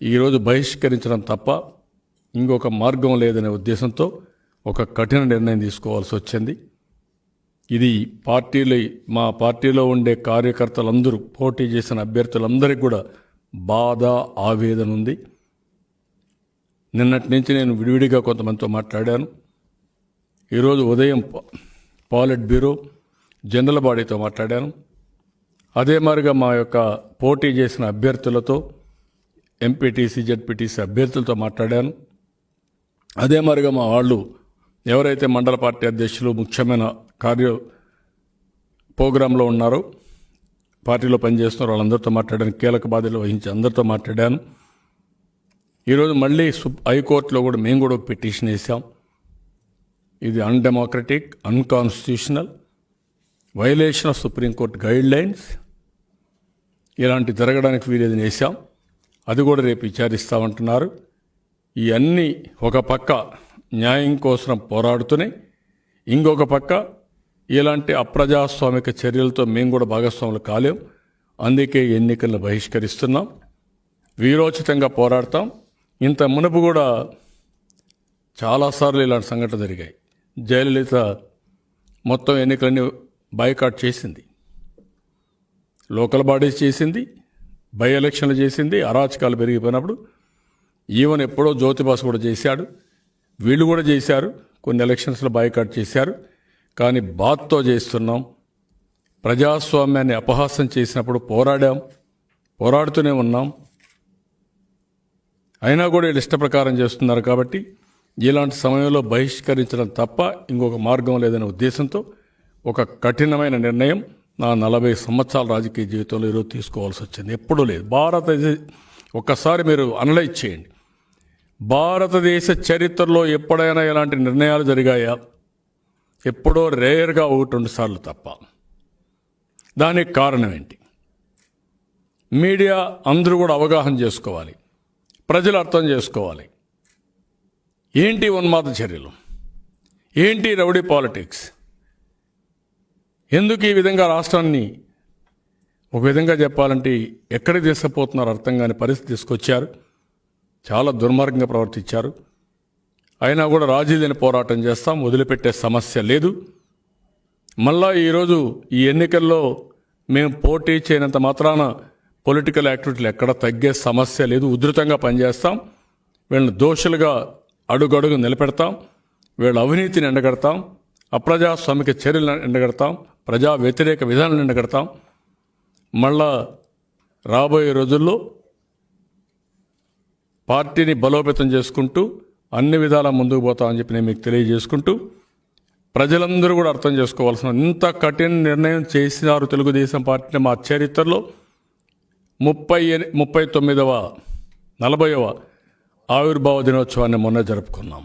ఈరోజు బహిష్కరించడం తప్ప ఇంకొక మార్గం లేదనే ఉద్దేశంతో ఒక కఠిన నిర్ణయం తీసుకోవాల్సి వచ్చింది. ఇది మా పార్టీలో ఉండే కార్యకర్తలందరూ, పోటీ చేసిన అభ్యర్థులందరికీ కూడా బాధ, ఆవేదన ఉంది. నిన్నటి నుంచి నేను విడివిడిగా కొంతమందితో మాట్లాడాను. ఈరోజు ఉదయం పాలిట్ బ్యూరో, జనరల్ బాడీతో మాట్లాడాను. అదే మాదిరిగా మా యొక్క పోటీ చేసిన అభ్యర్థులతో, ఎంపీటీసీ, జెడ్పీటీసీ అభ్యర్థులతో మాట్లాడాను. అదే మాదిరిగా మా వాళ్ళు ఎవరైతే మండల పార్టీ అధ్యక్షులు, ముఖ్యమైన ప్రోగ్రాంలో ఉన్నారో, పార్టీలో పనిచేస్తున్నారో వాళ్ళందరితో మాట్లాడాను. కీలక బాధ్యతలు వహించి అందరితో మాట్లాడాను. ఈరోజు మళ్ళీ హైకోర్టులో కూడా మేము కూడా ఒక పిటిషన్ వేసాం. ఇది undemocratic, unconstitutional, violation of supreme court guide lines, ఇలాంటి జరగడానికి వీలేదని వేసాం. అది కూడా రేపు విచారిస్తామంటున్నారు. ఇవన్నీ ఒక పక్క న్యాయం కోసం పోరాడుతూనే, ఇంకొక పక్క ఇలాంటి అప్రజాస్వామిక చర్యలతో మేము కూడా భాగస్వాములు కాలేం. అందుకే ఎన్నికలను బహిష్కరిస్తున్నాం, వీరోచితంగా పోరాడతాం. ఇంత మునుపు కూడా చాలాసార్లు ఇలాంటి సంఘటనలు జరిగాయి. జయలలిత మొత్తం ఎన్నికలన్నీ బాయ్కాట్ చేసింది, లోకల్ బాడీస్ చేసింది, బై ఎలక్షన్లు చేసింది. అరాచకాలు పెరిగిపోయినప్పుడు ఈవెన్ ఎప్పుడో జ్యోతిబాస్ కూడా చేశాడు, వీళ్ళు కూడా చేశారు, కొన్ని ఎలక్షన్స్లో బాయ్కాట్ చేశారు. కానీ బాత్తో చేస్తున్నాం. ప్రజాస్వామ్యాన్ని అపహాస్యం చేసినప్పుడు పోరాడాం, పోరాడుతూనే ఉన్నాం. అయినా కూడా వీళ్ళు ఇష్ట ప్రకారం చేస్తున్నారు. కాబట్టి ఇలాంటి సమయంలో బహిష్కరించడం తప్ప ఇంకొక మార్గం లేదనే ఉద్దేశంతో ఒక కఠినమైన నిర్ణయం నా 40 సంవత్సరాల రాజకీయ జీవితంలో ఈరోజు తీసుకోవాల్సి వచ్చింది. ఎప్పుడూ లేదు. ఒక్కసారి మీరు అనలైజ్ చేయండి. భారతదేశ చరిత్రలో ఎప్పుడైనా ఇలాంటి నిర్ణయాలు జరిగాయా? ఎప్పుడో రేర్గా 1-2 సార్లు తప్ప. దానికి కారణం ఏంటి? మీడియా అందరూ కూడా అవగాహన చేసుకోవాలి, ప్రజలు అర్థం చేసుకోవాలి. ఏంటి ఉన్మాద చర్యలు, ఏంటి రౌడీ పాలిటిక్స్, ఎందుకు ఈ విధంగా రాష్ట్రాన్ని ఒక విధంగా చెప్పాలంటే ఎక్కడికి తీసుకుపోతున్నారో అర్థం కాని పరిస్థితి తీసుకొచ్చారు. చాలా దుర్మార్గంగా ప్రవర్తించారు. అయినా కూడా రాజీలేని పోరాటం చేస్తాం, వదిలిపెట్టే సమస్య లేదు. మళ్ళా ఈరోజు ఈ ఎన్నికల్లో మేము పోటీ చేయనంత మాత్రాన పొలిటికల్ యాక్టివిటీలు ఎక్కడ తగ్గే సమస్య లేదు. ఉధృతంగా పనిచేస్తాం. వీళ్ళని దోషులుగా అడుగడుగు నిలబెడతాం, వీళ్ళ అవినీతిని ఎండగడతాం, అప్రజాస్వామిక చర్యలను ఎండగడతాం, ప్రజా వ్యతిరేక విధానాలను ఎండగడతాం. మళ్ళా రాబోయే రోజుల్లో పార్టీని బలోపేతం చేసుకుంటూ అన్ని విధాలా ముందుకు పోతామని చెప్పి నేను మీకు తెలియజేసుకుంటూ, ప్రజలందరూ కూడా అర్థం చేసుకోవాల్సిన ఇంత కఠిన నిర్ణయం చేసినారు తెలుగుదేశం పార్టీని. మా చరిత్రలో 39వ 40వ ఆవిర్భావ దినోత్సవాన్ని మొన్న జరుపుకున్నాం.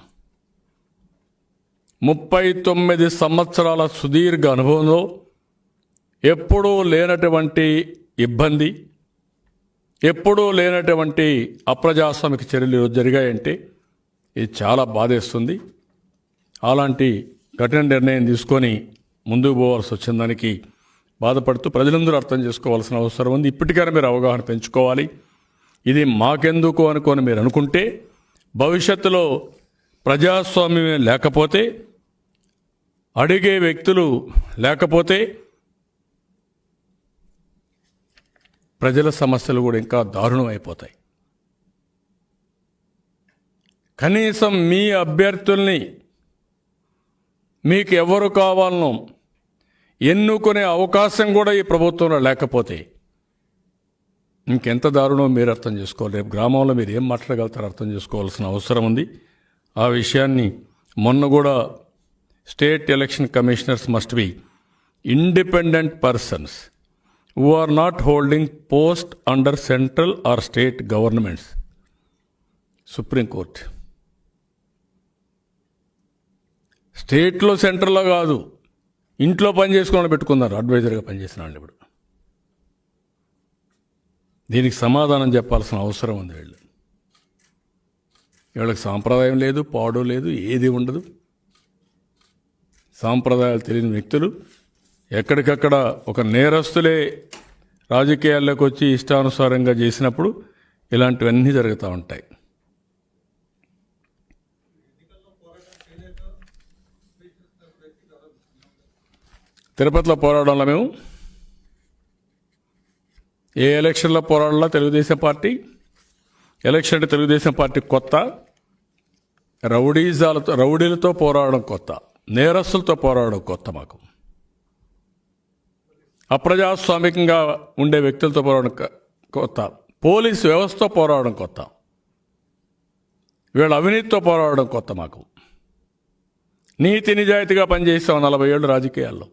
39 సంవత్సరాల సుదీర్ఘ అనుభవంలో ఎప్పుడూ లేనటువంటి ఇబ్బంది, ఎప్పుడూ లేనటువంటి అప్రజాస్వామిక చర్యలు ఈరోజు జరిగాయంటే ఇది చాలా బాధేస్తుంది. అలాంటి కఠిన నిర్ణయం తీసుకొని ముందుకు పోవాల్సి వచ్చిన దానికి బాధపడుతూ ప్రజలందరూ అర్థం చేసుకోవాల్సిన అవసరం ఉంది. ఇప్పటికైనా మీరు అవగాహన పెంచుకోవాలి. ఇది మాకెందుకు అనుకొని మీరు అనుకుంటే భవిష్యత్తులో ప్రజాస్వామ్యం లేకపోతే, అడిగే వ్యక్తులు లేకపోతే ప్రజల సమస్యలు కూడా ఇంకా దారుణం అయిపోతాయి. కనీసం మీ అభ్యర్థుల్ని మీకు ఎవరు కావాలనో ఎన్నుకునే అవకాశం కూడా ఈ ప్రభుత్వంలో లేకపోతే ఇంకెంత దారుణం మీరు అర్థం చేసుకోవాలి. రేపు గ్రామంలో మీరు ఏం మాట్లాడగలుగుతారో అర్థం చేసుకోవాల్సిన అవసరం ఉంది. ఆ విషయాన్ని మొన్న కూడా state election commissioners must be independent persons who are not holding post under central or state governments. Supreme court స్టేట్లో సెంట్రల్లో కాదు, ఇంట్లో పని చేసుకోవాలని పెట్టుకున్నారు అడ్వైజర్గా పనిచేసిన వాళ్ళు. ఇప్పుడు దీనికి సమాధానం చెప్పాల్సిన అవసరం ఉంది. వీళ్ళకి సాంప్రదాయం లేదు, పాడు లేదు, ఏది ఉండదు. సాంప్రదాయాలు తెలియని వ్యక్తులు ఎక్కడికక్కడ ఒక నేరస్తులే రాజకీయాల్లోకి వచ్చి ఇష్టానుసారంగా చేసినప్పుడు ఇలాంటివన్నీ జరుగుతూ ఉంటాయి. తిరుపతిలో పోరాడంలో మేము ఏ ఎలక్షన్లో పోరాడాలా? తెలుగుదేశం పార్టీ ఎలక్షన్ అంటే తెలుగుదేశం పార్టీ కొత్త, రౌడీలతో పోరాడడం కొత్త, నేరస్తులతో పోరాడడం కొత్త. మాకు అప్రజాస్వామికంగా ఉండే వ్యక్తులతో పోరాడడం కొత్త, పోలీసు వ్యవస్థతో పోరాడడం కొత్త, వీళ్ళ అవినీతితో పోరాడడం కొత్త. మాకు నీతి నిజాయితీగా పనిచేస్తాం 40 ఏళ్ళు రాజకీయాల్లో.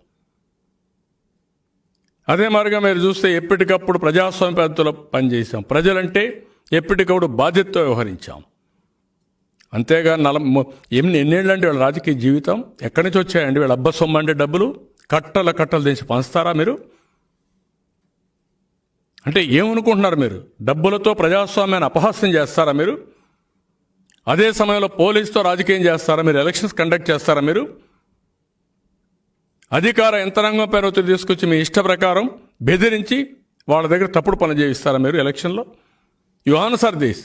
అదే మాదిరిగా మీరు చూస్తే ఎప్పటికప్పుడు ప్రజాస్వామ్య పద్ధతిలో పనిచేసాం. ప్రజలంటే ఎప్పటికప్పుడు బాధ్యతతో వ్యవహరించాం. అంతేగా ఎన్నేళ్ళు అంటే వీళ్ళ రాజకీయ జీవితం ఎక్కడి నుంచి వచ్చాయండి? వీళ్ళ అబ్బ సొమ్ము అంటే డబ్బులు కట్టలు తెచ్చి పంచుతారా మీరు? అంటే ఏమనుకుంటున్నారు మీరు? డబ్బులతో ప్రజాస్వామ్యాన్ని అపహాస్యం చేస్తారా మీరు? అదే సమయంలో పోలీసుతో రాజకీయం చేస్తారా మీరు? ఎలక్షన్స్ కండక్ట్ చేస్తారా మీరు? అధికార యంత్రాంగం పైన ఒత్తిడి తీసుకొచ్చి మీ ఇష్ట ప్రకారం బెదిరించి వాళ్ళ దగ్గర తప్పుడు పనులు చేయిస్తారా మీరు ఎలక్షన్లో? You answer this.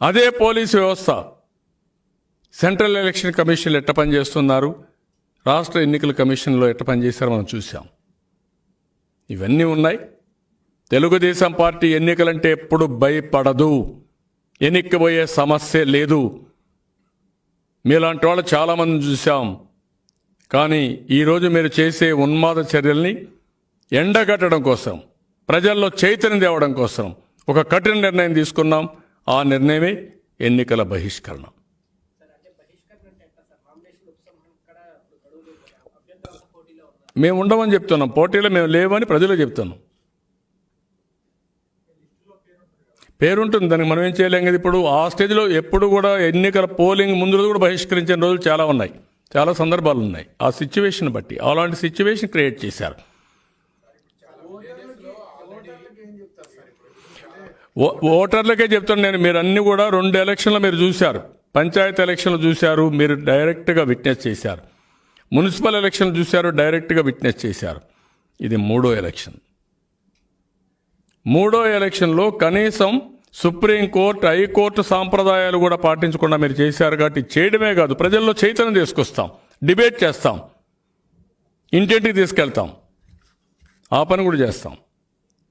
అదే పోలీసు వ్యవస్థ సెంట్రల్ ఎలక్షన్ కమిషన్లు ఎట్ట పనిచేస్తున్నారు, రాష్ట్ర ఎన్నికల కమిషన్లో ఎట్ట పనిచేశారో మనం చూసాం. ఇవన్నీ ఉన్నాయి. తెలుగుదేశం పార్టీ ఎన్నికలంటే ఎప్పుడు భయపడదు, ఎన్నికపోయే సమస్య లేదు. మీలాంటి వాళ్ళు చాలామంది చూసాం. కానీ ఈరోజు మీరు చేసే ఉన్మాద చర్యల్ని ఎండగట్టడం కోసం, ప్రజల్లో చైతన్యం తేవడం కోసం ఒక కఠిన నిర్ణయం తీసుకున్నాం. ఆ నిర్ణయమే ఎన్నికల బహిష్కరణ. మేము ఉండమని చెప్తున్నాం, పోటీలో మేము లేవని ప్రజలు చెప్తున్నాం. పేరుంటుంది, దానికి మనం ఏం చేయలేం కదా. ఇప్పుడు ఆ స్టేజ్లో ఎప్పుడు కూడా ఎన్నికల పోలింగ్ ముందు రోజు కూడా బహిష్కరించిన రోజులు చాలా ఉన్నాయి, చాలా సందర్భాలు ఉన్నాయి. ఆ సిచ్యువేషన్ బట్టి అలాంటి సిచ్యువేషన్ క్రియేట్ చేశారు. ఓటర్లకే చెప్తాను నేను, మీరు అన్ని కూడా 2 ఎలక్షన్లు మీరు చూశారు. పంచాయతీ ఎలక్షన్లు చూశారు, మీరు డైరెక్ట్గా విట్నెస్ చేశారు. మున్సిపల్ ఎలక్షన్లు చూశారు, డైరెక్ట్గా విట్నెస్ చేశారు. ఇది 3వ ఎలక్షన్. 3వ ఎలక్షన్లో కనీసం సుప్రీంకోర్టు, హైకోర్టు సాంప్రదాయాలు కూడా పాటించకుండా మీరు చేశారు. కాబట్టి చేయడమే కాదు, ప్రజల్లో చైతన్యం తీసుకొస్తాం, డిబేట్ చేస్తాం, ఇంటింటికి తీసుకెళ్తాం, ఆ పని కూడా చేస్తాం.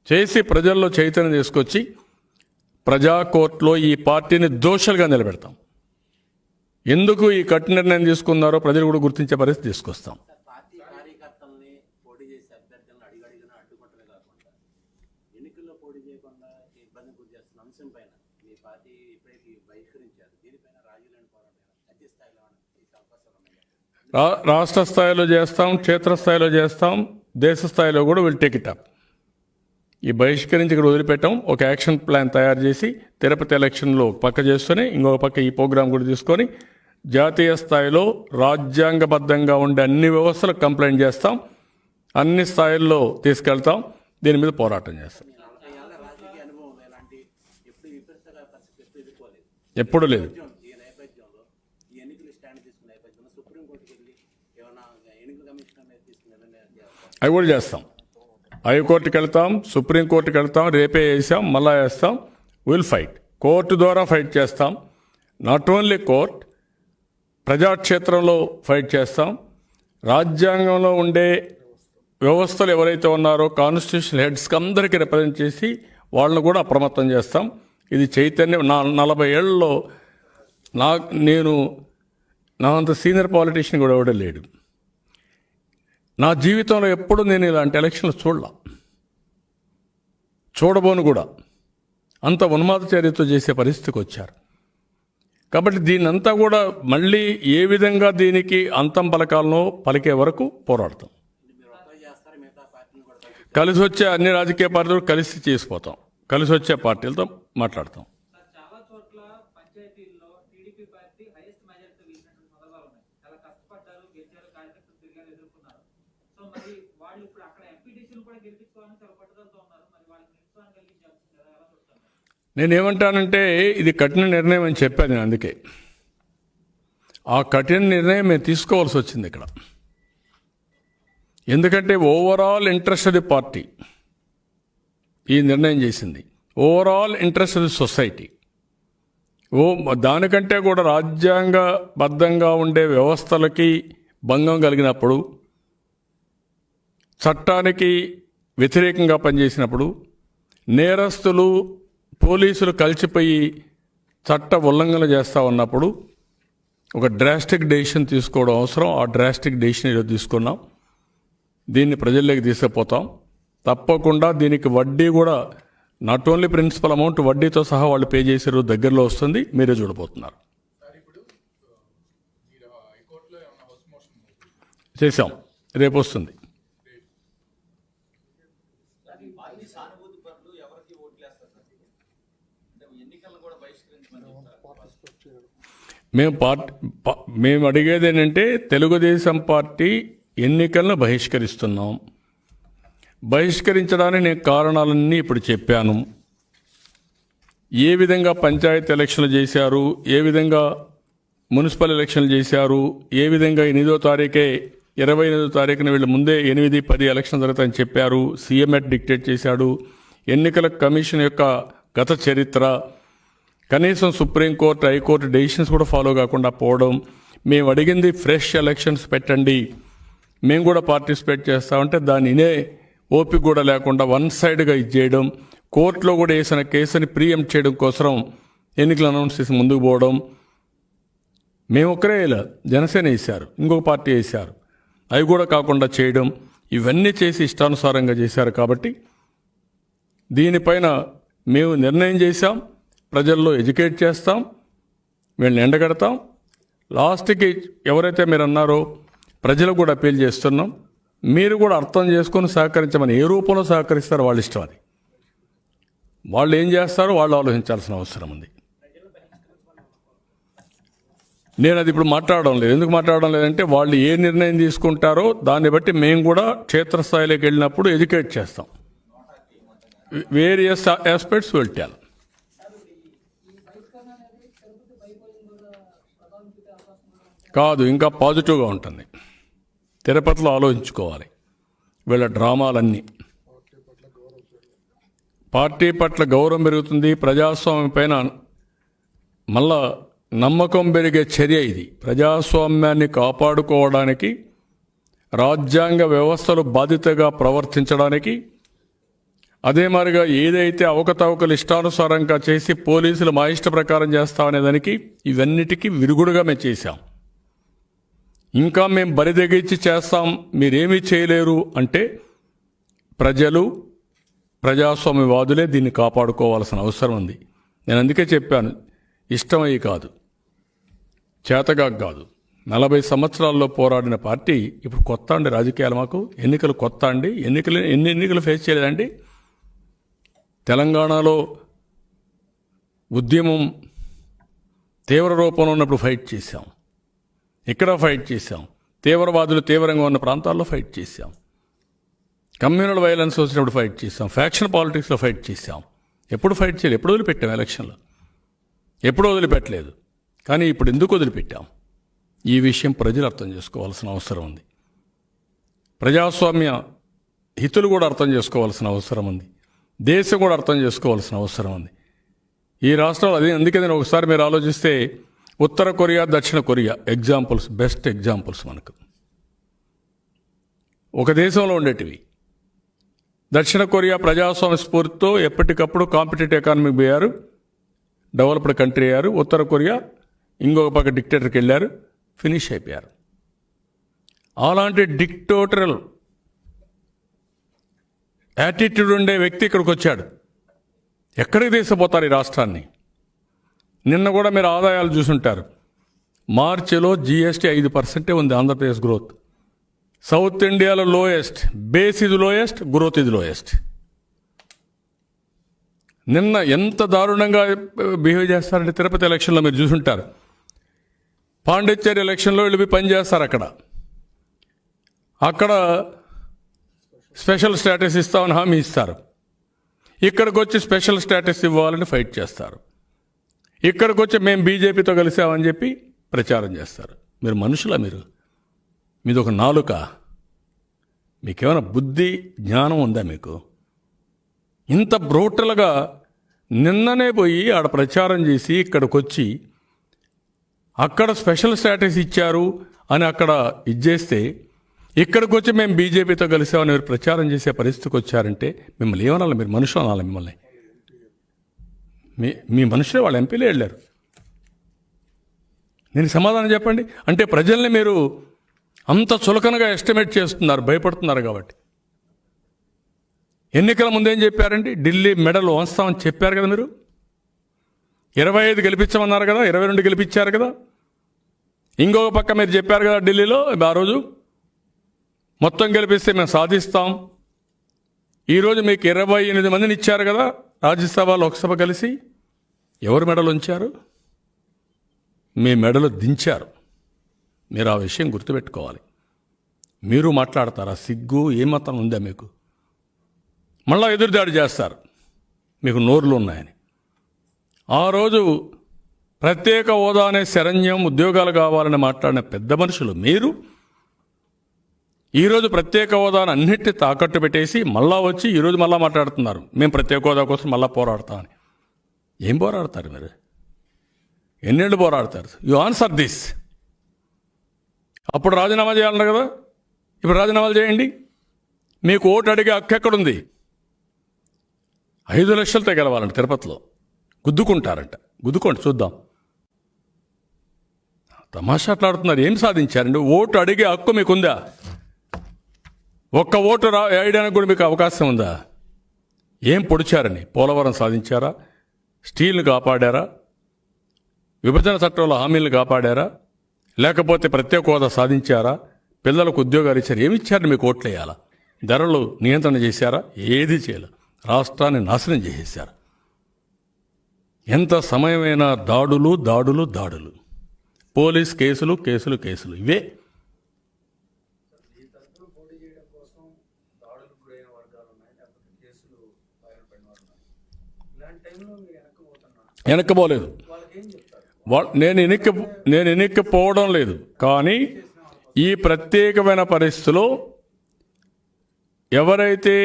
చేసి ప్రజల్లో చైతన్యం తీసుకొచ్చి ప్రజా కోర్టులో ఈ పార్టీని దోషులుగా నిలబెడతాం. ఎందుకు ఈ కఠిన నిర్ణయం తీసుకున్నారో ప్రజలు కూడా గుర్తించే పరిస్థితి తీసుకొస్తాం. రాష్ట్ర స్థాయిలో చేస్తాం, క్షేత్రస్థాయిలో చేస్తాం, దేశ స్థాయిలో కూడా విల్ టేక్ ఇట్ అప్. ఈ బహిష్కరించి ఇక్కడ వదిలిపెట్టాం. ఒక యాక్షన్ ప్లాన్ తయారు చేసి తిరుపతి ఎలక్షన్లో పక్క చేస్తూనే ఇంకొక పక్క ఈ ప్రోగ్రాం కూడా తీసుకొని జాతీయ స్థాయిలో రాజ్యాంగబద్ధంగా ఉండే అన్ని వ్యవస్థలకు కంప్లైంట్ చేస్తాం, అన్ని స్థాయిల్లో తీసుకెళ్తాం, దీని మీద పోరాటం చేస్తాం. ఎప్పుడు లేదు. అవి కూడా చేస్తాం. హైకోర్టుకి వెళ్తాం, సుప్రీంకోర్టుకి వెళ్తాం, రేపే వేసాం, మళ్ళా వేస్తాం. Will fight. కోర్టు ద్వారా ఫైట్ చేస్తాం. నాట్ ఓన్లీ కోర్ట్, ప్రజాక్షేత్రంలో ఫైట్ చేస్తాం. రాజ్యాంగంలో ఉండే వ్యవస్థలు ఎవరైతే ఉన్నారో కాన్స్టిట్యూషన్ హెడ్స్కి అందరికీ రిప్రజెంట్ చేసి వాళ్ళని కూడా అప్రమత్తం చేస్తాం. ఇది చైతన్యం. 40 ఏళ్లలో నేను నా అంత సీనియర్ పాలిటీషియన్ కూడా ఎవడో లేడు. నా జీవితంలో ఎప్పుడు నేను ఇలాంటి ఎలక్షన్లు చూడబోను కూడా. అంత ఉన్మాద చర్యతో చేసే పరిస్థితికి వచ్చారు. కాబట్టి దీన్నంతా కూడా మళ్ళీ ఏ విధంగా దీనికి అంతం పలకాలనో పలికే వరకు పోరాడతాం. కలిసి వచ్చే అన్ని రాజకీయ పార్టీలు కలిసి చేసిపోతాం, కలిసి వచ్చే పార్టీలతో మాట్లాడతాం. నేనేమంటానంటే ఇది కఠిన నిర్ణయం అని చెప్పాను నేను. అందుకే ఆ కఠిన నిర్ణయం మేము తీసుకోవాల్సి వచ్చింది ఇక్కడ. ఎందుకంటే overall interest of the party ఈ నిర్ణయం చేసింది, overall interest of the society. దానికంటే కూడా రాజ్యాంగబద్ధంగా ఉండే వ్యవస్థలకి భంగం కలిగినప్పుడు, చట్టానికి వ్యతిరేకంగా పనిచేసినప్పుడు, నేరస్తులు పోలీసులు కలిసిపోయి చట్ట ఉల్లంఘన చేస్తూ ఉన్నప్పుడు ఒక డ్రాస్టిక్ డెసిషన్ తీసుకోవడం అవసరం. ఆ డ్రాస్టిక్ డెసిషన్ ఈరోజు తీసుకున్నాం. దీన్ని ప్రజల్లోకి తీసుకుపోతాం. తప్పకుండా దీనికి వడ్డీ కూడా నాట్ ఓన్లీ ప్రిన్సిపల్ అమౌంట్, వడ్డీతో సహా వాళ్ళు పే చేసే రోజు దగ్గరలో వస్తుంది. మీరే చూడబోతున్నారు. చేసాం, రేపు వస్తుంది. మేము అడిగేది ఏంటంటే తెలుగుదేశం పార్టీ ఎన్నికలను బహిష్కరిస్తున్నాం. బహిష్కరించడానికి నేను కారణాలన్నీ ఇప్పుడు చెప్పాను. ఏ విధంగా పంచాయతీ ఎలక్షన్లు చేశారు, ఏ విధంగా మున్సిపల్ ఎలక్షన్లు చేశారు, ఏ విధంగా 8వ తారీఖే 28వ తారీఖున వీళ్ళు ముందే 8, 10 ఎలక్షన్ జరుగుతాయని చెప్పారు. సీఎం డిక్టేట్ చేశాడు. ఎన్నికల కమిషన్ యొక్క గత చరిత్ర, కనీసం సుప్రీంకోర్టు, హైకోర్టు డెసిషన్స్ కూడా ఫాలో కాకుండా పోవడం, మేము అడిగింది ఫ్రెష్ ఎలక్షన్స్ పెట్టండి, మేము కూడా పార్టిసిపేట్ చేస్తామంటే దానినే ఓపిక కూడా లేకుండా వన్ సైడ్గా ఇచ్చేయడం, కోర్టులో కూడా వేసిన కేసుని ప్రీఎంప్ట్ చేయడం కోసం ఎన్నికలు అనౌన్స్ చేసి ముందుకు పోవడం. మేము ఒక్కరే ఇలా జనసేన వేశారు, ఇంకొక పార్టీ వేశారు, అవి కూడా కాకుండా చేయడం, ఇవన్నీ చేసి ఇష్టానుసారంగా చేశారు. కాబట్టి దీనిపైన మేము నిర్ణయం చేశాం, ప్రజల్లో ఎడ్యుకేట్ చేస్తాం, వీళ్ళని ఎండగడతాం. లాస్ట్కి ఎవరైతే మీరు అన్నారో ప్రజలకు కూడా అప్పీల్ చేస్తున్నాం, మీరు కూడా అర్థం చేసుకొని సహకరించమని. ఏ రూపంలో సహకరిస్తారో వాళ్ళ ఇష్టం, అది వాళ్ళు ఏం చేస్తారో వాళ్ళు ఆలోచించాల్సిన అవసరం ఉంది. నేను అది ఇప్పుడు మాట్లాడడం లేదు. ఎందుకు మాట్లాడడం లేదంటే వాళ్ళు ఏ నిర్ణయం తీసుకుంటారో దాన్ని బట్టి మేము కూడా క్షేత్రస్థాయిలోకి వెళ్ళినప్పుడు ఎడ్యుకేట్ చేస్తాం. Various aspects will tell. కాదు, ఇంకా పాజిటివ్గా ఉంటుంది. తిరుపతిలో ఆలోచించుకోవాలి వీళ్ళ డ్రామాలన్నీ. పార్టీ పట్ల గౌరవం పెరుగుతుంది, ప్రజాస్వామ్యం పైన మళ్ళా నమ్మకం పెరిగే చర్య ఇది. ప్రజాస్వామ్యాన్ని కాపాడుకోవడానికి, రాజ్యాంగ వ్యవస్థలు బాధ్యతగా ప్రవర్తించడానికి, అదే మాదిరిగా ఏదైతే అవకతవకలు ఇష్టానుసారంగా చేసి పోలీసులు మా ఇష్ట ప్రకారం చేస్తామనే దానికి ఇవన్నిటికీ విరుగుడుగా మేము చేశాం. ఇంకా మేము బరిదెగించి చేస్తాం, మీరేమీ చేయలేరు అంటే ప్రజలు, ప్రజాస్వామ్యవాదులే దీన్ని కాపాడుకోవాల్సిన అవసరం ఉంది. నేను అందుకే చెప్పాను, ఇష్టమయ్యి కాదు, చేతగా కాదు. 40 సంవత్సరాల్లో పోరాడిన పార్టీ ఇప్పుడు కొత్త అండి రాజకీయాలు. మాకు ఎన్నికలు కొత్త అండి. ఎన్ని ఎన్నికలు ఫేస్ చేయలేదండి. తెలంగాణలో ఉద్యమం తీవ్ర రూపంలో ఉన్నప్పుడు ఫైట్ చేశాం, ఇక్కడ ఫైట్ చేశాం. తీవ్రవాదులు తీవ్రంగా ఉన్న ప్రాంతాల్లో ఫైట్ చేశాం. కమ్యూనల్ వైలెన్స్ వచ్చినప్పుడు ఫైట్ చేశాం. ఫ్యాక్షన్ పాలిటిక్స్లో ఫైట్ చేశాం. ఎప్పుడు ఫైట్ చేయలేదు, ఎప్పుడు వదిలిపెట్టాం ఎలక్షన్లో, ఎప్పుడూ వదిలిపెట్టలేదు. కానీ ఇప్పుడు ఎందుకు వదిలిపెట్టాం? ఈ విషయం ప్రజలు అర్థం చేసుకోవాల్సిన అవసరం ఉంది. ప్రజాస్వామ్య హితులు కూడా అర్థం చేసుకోవాల్సిన అవసరం ఉంది. దేశం కూడా అర్థం చేసుకోవాల్సిన అవసరం ఉంది. ఈ రాష్ట్రాలు అదే. అందుకే నేను ఒకసారి మీరు ఆలోచిస్తే ఉత్తర కొరియా, దక్షిణ కొరియా ఎగ్జాంపుల్స్, బెస్ట్ ఎగ్జాంపుల్స్ మనకు. ఒక దేశంలో ఉండేటివి. దక్షిణ కొరియా ప్రజాస్వామ్య స్ఫూర్తితో ఎప్పటికప్పుడు కాంపిటేటివ్ ఎకానమీకి పోయారు, డెవలప్డ్ కంట్రీ అయ్యారు. ఉత్తర కొరియా ఇంకొక పక్క డిక్టేటర్కి వెళ్ళారు, ఫినిష్ అయిపోయారు. అలాంటి డిక్టేటరల్ యాటిట్యూడ్ ఉండే వ్యక్తి ఇక్కడికి వచ్చాడు. ఎక్కడికి తీసుకుపోతారు ఈ రాష్ట్రాన్ని? నిన్న కూడా మీరు ఆదాయాలు చూసుంటారు. మార్చిలో GST 5% ఉంది ఆంధ్రప్రదేశ్ గ్రోత్. సౌత్ ఇండియాలో లోయెస్ట్, బేస్ ఇది లోయెస్ట్, గ్రోత్ ఇది లోయెస్ట్. నిన్న ఎంత దారుణంగా బిహేవ్ చేస్తారంటే తిరుపతి ఎలక్షన్లో మీరు చూసుంటారు. పాండిచ్చేరి ఎలక్షన్లో వెళ్ళి పనిచేస్తారు. అక్కడ స్పెషల్ స్టేటస్ ఇస్తామని హామీ ఇస్తారు. ఇక్కడికి వచ్చి స్పెషల్ స్టేటస్ ఇవ్వాలని ఫైట్ చేస్తారు. ఇక్కడికి వచ్చి మేము బీజేపీతో కలిసామని చెప్పి ప్రచారం చేస్తారు. మీరు మనుషులా? మీది ఒక నాలుక? మీకేమైనా బుద్ధి జ్ఞానం ఉందా మీకు? ఇంత బ్రూటల్గా నిన్ననే పోయి ఆడ ప్రచారం చేసి ఇక్కడికి వచ్చి అక్కడ స్పెషల్ స్టేటస్ ఇచ్చారు అని అక్కడ ఇచ్చేస్తే ఇక్కడికి వచ్చి మేము బీజేపీతో కలిసామని మీరు ప్రచారం చేసే పరిస్థితికి వచ్చారంటే మిమ్మల్ని ఏమనాలి? మీరు మనుషులు అనాలి మిమ్మల్ని. మీ మనుషులే, వాళ్ళ ఎంపీలే వెళ్ళారు. దీనికి సమాధానం చెప్పండి. అంటే ప్రజల్ని మీరు అంత చులకనగా ఎస్టిమేట్ చేస్తున్నారు, భయపడుతున్నారు. కాబట్టి ఎన్నికల ముందేం చెప్పారండి? ఢిల్లీ మెడల్ వంచుతామని చెప్పారు కదా మీరు. 25 గెలిపించమన్నారు కదా, 22 గెలిపించారు కదా. ఇంకొక పక్క మీరు చెప్పారు కదా ఢిల్లీలో ఆ రోజు, మొత్తం గెలిపిస్తే మేము సాధిస్తాం. ఈరోజు మీకు 28 మందిని ఇచ్చారు కదా రాజ్యసభ, లోక్సభ కలిసి. ఎవరు మెడలు ఉంచారు? మీ మెడలు దించారు. మీరు ఆ విషయం గుర్తుపెట్టుకోవాలి. మీరు మాట్లాడతారా? సిగ్గు ఏమాత్రం ఉందా మీకు? మళ్ళా ఎదురుదాడి చేస్తారు మీకు నోర్లు ఉన్నాయని. ఆ రోజు ప్రత్యేక హోదా అనే శరణ్యం, ఉద్యోగాలు కావాలని మాట్లాడిన పెద్ద మనుషులు మీరు. ఈరోజు ప్రత్యేక హోదాను అన్నిటిని తాకట్టు పెట్టేసి మళ్ళా వచ్చి ఈరోజు మళ్ళా మాట్లాడుతున్నారు మేము ప్రత్యేక హోదా కోసం మళ్ళా పోరాడతామని. ఏం పోరాడతారు మీరు? ఎన్నేళ్ళు పోరాడతారు? You answer this. అప్పుడు రాజీనామా చేయాలన్నారు కదా, ఇప్పుడు రాజీనామాలు చేయండి. మీకు ఓటు అడిగే హక్కు ఎక్కడుంది? 5 లక్షలతో గెలవాలంట తిరుపతిలో. గుద్దుకుంటారంట. గుద్దుకోండి చూద్దాం. తమాషాట్లాడుతున్నారు. ఏం సాధించారండి? ఓటు అడిగే హక్కు మీకుందా? ఒక్క ఓటు వేయడానికి కూడా మీకు అవకాశం ఉందా? ఏం పొడిచారని? పోలవరం సాధించారా? స్టీల్ని కాపాడారా? విభజన చట్టంలో హామీలను కాపాడారా? లేకపోతే ప్రత్యేక హోదా సాధించారా? పిల్లలకు ఉద్యోగాలు ఇచ్చారు? ఏమి ఇచ్చారు? మీకు ఓట్లు వేయాలా? ధరలు నియంత్రణ చేశారా? ఏది చేయలే. రాష్ట్రాన్ని నాశనం చేసేశారు. ఎంత సమయమైనా దాడులు దాడులు దాడులు, పోలీస్ కేసులు కేసులు కేసులు, ఇవే. వెనక్కిపోలేదు. నేను వెనక్కిపోవడం లేదు. కానీ ఈ ప్రత్యేకమైన పరిస్థితిలో ఎవరైతే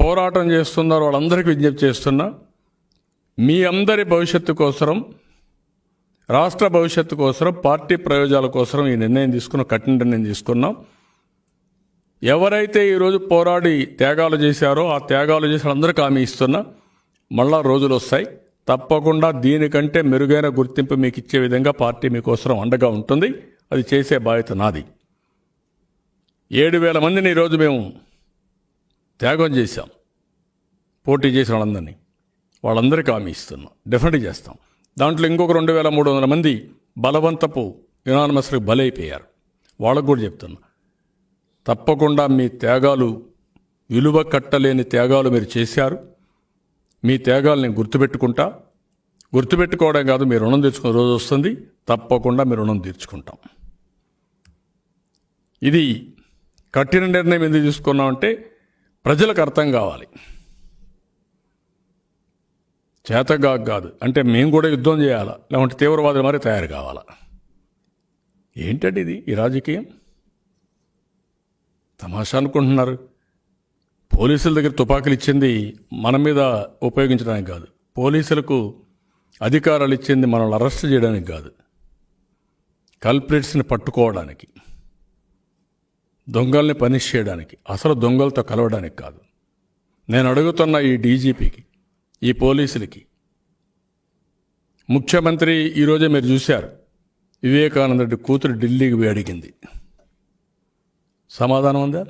పోరాటం చేస్తున్నారో వాళ్ళందరికీ విజ్ఞప్తి చేస్తున్నా, మీ అందరి భవిష్యత్తు కోసం, రాష్ట్ర భవిష్యత్తు కోసం, పార్టీ ప్రయోజనాల కోసం ఈ నిర్ణయం తీసుకున్నాం, కఠిన నిర్ణయం తీసుకున్నాం. ఎవరైతే ఈరోజు పోరాడి త్యాగాలు చేశారో ఆ త్యాగాలు చేసిన అందరికీ హామీ ఇస్తున్నా, మళ్ళా రోజులు వస్తాయి. తప్పకుండా దీనికంటే మెరుగైన గుర్తింపు మీకు ఇచ్చే విధంగా పార్టీ మీకోసం అండగా ఉంటుంది. అది చేసే బాధ్యత నాది. 7,000 మందిని ఈరోజు మేము త్యాగం చేశాం. పోటీ చేసిన వాళ్ళందరికీ హామీ ఇస్తున్నాం. డెఫినెట్గా చేస్తాం. దాంట్లో ఇంకొక 2,300 మంది బలవంతపు యునానిమస్కి బలైపోయారు. వాళ్ళకు కూడా చెప్తున్నా, తప్పకుండా మీ త్యాగాలు, విలువ కట్టలేని త్యాగాలు మీరు చేశారు. మీ త్యాగాలు నేను గుర్తుపెట్టుకోవడం కాదు, మీ రుణం తీర్చుకునే రోజు వస్తుంది. తప్పకుండా మీ రుణం తీర్చుకుంటాం. ఇది కఠిన నిర్ణయం ఎందుకు తీసుకున్నామంటే ప్రజలకు అర్థం కావాలి. చేతగా కాదు అంటే మేము కూడా యుద్ధం చేయాలా, లేకుంటే తీవ్రవాదులు మరి తయారు కావాలా? ఏంటంటే ఇది ఈ రాజకీయం? తమాషా అనుకుంటున్నారు. పోలీసుల దగ్గర తుపాకులు ఇచ్చింది మన మీద ఉపయోగించడానికి కాదు. పోలీసులకు అధికారాలు ఇచ్చింది మనల్ని అరెస్ట్ చేయడానికి కాదు, కల్ప్రిట్స్ని పట్టుకోవడానికి, దొంగల్ని పనిష్ చేయడానికి, అసలు దొంగలతో కలవడానికి కాదు. నేను అడుగుతున్న ఈ డీజీపీకి, ఈ పోలీసులకి, ముఖ్యమంత్రి ఈరోజే మీరు చూశారు, వివేకానంద రెడ్డి కూతురు ఢిల్లీకి పోయి అడిగింది. సమాధానం ఉందా?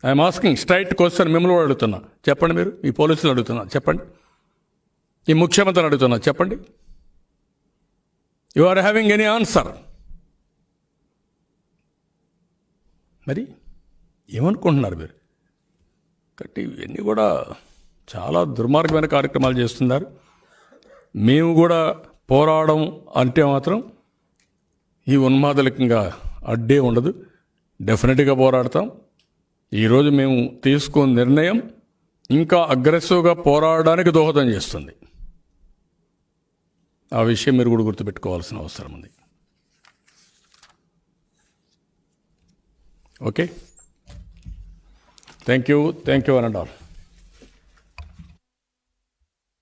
I'm asking straight question. మిమ్మల్ని కూడా అడుగుతున్నా, చెప్పండి. మీరు ఈ పోలీసులు అడుగుతున్నా, చెప్పండి. ఈ ముఖ్యమంత్రిని అడుగుతున్నా, చెప్పండి. You are having any answer? మరి ఏమనుకుంటున్నారు మీరు? కాబట్టి ఇవన్నీ కూడా చాలా దుర్మార్గమైన కార్యక్రమాలు చేస్తున్నారు. మేము కూడా పోరాడడం అంటే మాత్రం ఈ ఉన్మాదులకంగా అడ్డే ఉండదు. డెఫినెట్గా పోరాడతాం. ఈరోజు మేము తీసుకున్న నిర్ణయం ఇంకా అగ్రెసివ్గా పోరాడడానికి దోహదం చేస్తుంది. ఆ విషయం మీరు కూడా గుర్తుపెట్టుకోవాల్సిన అవసరం ఉంది. Okay, thank you one and all.